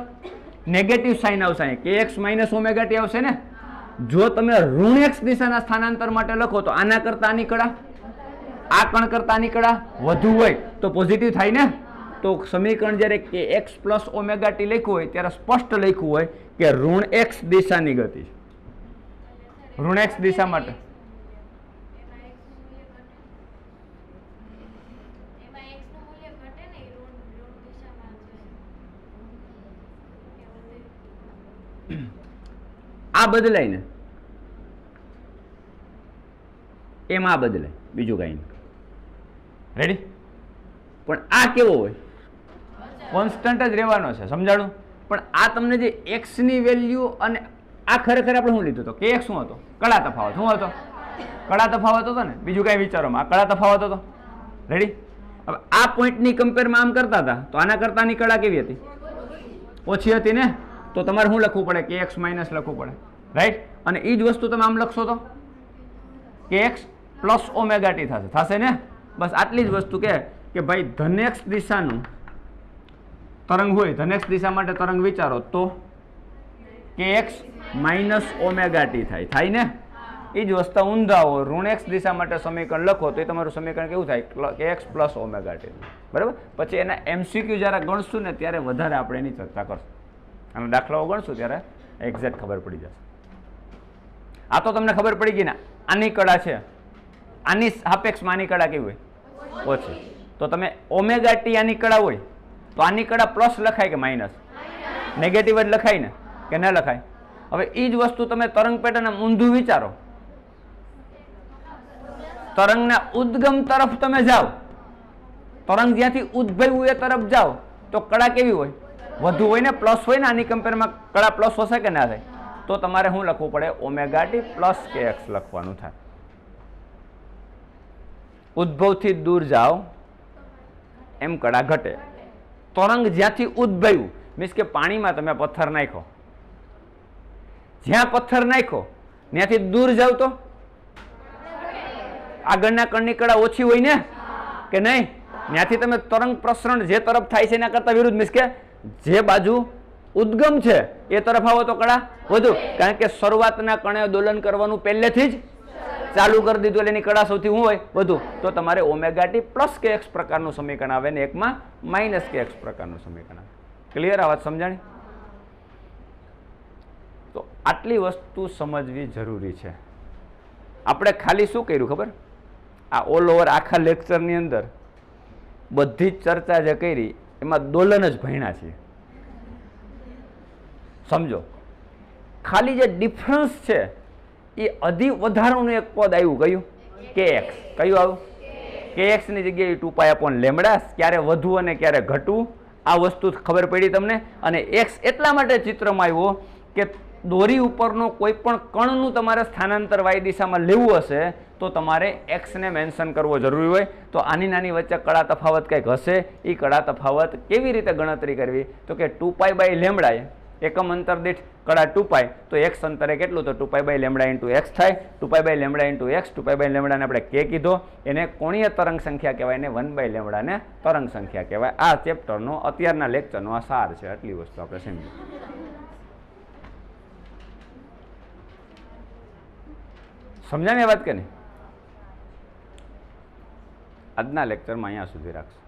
[SPEAKER 1] નેગેટિવ સાઇન આવશે, કે એક્સ માઇનસ ઓમેગા ટી આવશે ને. જો તમે ઋણ એક્સ દિશાના સ્થાનાંતર માટે લખો તો આના કરતાં આની કડા, આ કણ કરતાં આની કડા વધુ હોય તો પોઝિટિવ થાય ને. તો સમીકરણ જ્યારે કે એક્સ પ્લસ ઓમેગા ટી લખ્યું હોય ત્યારે સ્પષ્ટ લખ્યું હોય કે ઋણ એક્સ દિશાની ગતિ, ઋણ એક્સ દિશા માટે. આ બદલાય ને એમાં આ બદલાય, બીજું કઈ નહીં. રેડી? પણ આ કેવો હોય? કોન્સ્ટન્ટ જ રહેવાનો છે, સમજાણું? પણ આ તમને જે એક્સ ની વેલ્યુ અને આ ખરેખર આપણે શું લીધું હતો? કે એક્સ શું હતો? કડા તફાવત. શું હતો? કડા તફાવત હતો ને, બીજું કઈ વિચારોમાં આ કડા તફાવત હતો. રેડી? હવે આ પોઈન્ટની કમ્પેરમાં આમ કરતા હતા તો આના કરતાની કડા કેવી હતી? ઓછી હતી ને. તો તમારે શું લખવું પડે? કે એક્સ માઇનસ લખવું પડે. રાઈટ? અને એ જ વસ્તુ તમે આમ લખશો તો કે એક્સ પ્લસ ઓમેગા ટી થશે ને. બસ આટલી જ વસ્તુ કે ભાઈ ધન એક્સ દિશાનું તરંગ હોય, ધન એક્સ દિશા માટે તરંગ વિચારો તો કે એક્સ માઇનસ ઓમેગા ટી થાય ને. એ જ વસ્તુ ઊંધાઓ ઋણ એક્સ દિશા માટે સમીકરણ લખો તો એ તમારું સમીકરણ કેવું થાય? કે એક્સ પ્લસ ઓમેગા ટી. બરાબર? પછી એના એમસીક્યુ જ્યારે ગણશું ને ત્યારે વધારે આપણે એની ચર્ચા કરશું, અને દાખલાઓ ગણશું ત્યારે એક્ઝેક્ટ ખબર પડી જશે. આ તો તમને ખબર પડી ગઈ ને, આની કડા છે, આની સાપેક્ષમાં આની કડા કેવી હોય? ઓછી. તો તમે ઓમેગા ટી આની કડા હોય તો આની કડા પ્લસ લખાય કે માઇનસ? નેગેટિવ જ લખાય ને, કે ન લખાય? હવે એ જ વસ્તુ તમે તરંગ પેટર્ન ઊંધું વિચારો. તરંગના ઉદ્ગમ તરફ તમે જાઓ, તરંગ જ્યાંથી ઉદ્ભવ્યું એ તરફ જાઓ તો કડા કેવી હોય? વધુ હોય ને, પ્લસ હોય ને. આની કમ્પેરમાં કડા પ્લસ હશે કે ના થાય? તો તમારે શું લખવું પડે? ઓમેગા ટી પ્લસ કે એક્સ લખવાનું થાય. ઉદ્ભવથી દૂર જાઓ એમ કડા ઘટે. તરંગ જ્યાંથી ઉદ્ભવ્યું મીન્સ કે પાણીમાં તમે પથ્થર નાખો, જ્યાં પથ્થર નાખો ત્યાંથી દૂર જાવ તો આગળના કણની કડા ઓછી હોય ને, કે નહીં? ત્યાંથી તમે તરંગ પ્રસરણ જે તરફ થાય છે એના કરતા વિરુદ્ધ, મીન્સ કે જે બાજુ ઉદ્ગમ છે એ તરફ આવો તો કડા વધુ, કારણ કે શરૂઆતના કણે દોલન કરવાનું પહેલેથી જ ચાલુ કરી દીધું એટલે એની કડા સૌથી શું હોય? વધુ. તો તમારે ઓમેગા ટી પ્લસ કે એક્સ પ્રકારનું સમીકરણ આવે ને એકમાં માઇનસ કે એક્સ પ્રકારનું સમીકરણ આવે. ક્લિયર? આ વાત સમજાણી? તો આટલી વસ્તુ સમજવી જરૂરી છે. આપણે ખાલી શું કર્યું ખબર? આ ઓલ ઓવર આખા લેક્ચરની અંદર બધી જ ચર્ચા જે કરી એમાં દોલન જ ભણ્યા છીએ. સમજો, ખાલી જે ડિફરન્સ છે એ અધિ વધારાનું એક પદ આવ્યું, કયું? કે એક્સ. કયું આવ્યું? કે એક્સ ની જગ્યાએ 2π અપોન લેમ્ડા. ક્યારે વધવું અને ક્યારે ઘટવું આ વસ્તુ ખબર પડી તમને. અને એક્સ એટલા માટે ચિત્રમાં આવ્યો કે દોરી ઉપરનો કોઈ પણ કણનું તમારે સ્થાનાંતર વાય દિશામાં લેવું હશે તો તમારે એક્સને મેન્શન કરવો જરૂરી હોય. તો આની નાની વચ્ચે કડા તફાવત કંઈક હશે. એ કડા તફાવત કેવી રીતે ગણતરી કરવી? તો કે 2π બાય લેમ્ડા એકમ અંતર દીઠ કડા 2π, તો એક્સ અંતરે કેટલું? તો 2π બાય લેમ્ડા ઇન્ટુ એક્સ થાય. 2π by lambda into x, 2π by લેમ્ડાને આપણે કે કીધો, એને કોણીય તરંગ સંખ્યા કહેવાય ને 1 બાય લેમ્ડાને તરંગ સંખ્યા કહેવાય. આ ચેપ્ટરનો અત્યારના લેક્ચરનો આ સાર છે. આટલી વસ્તુ આપણે સમજીએ. સમજાય વાત કે નહીં? આજના લેક્ચરમાં અહીંયા સુધી રાખશું.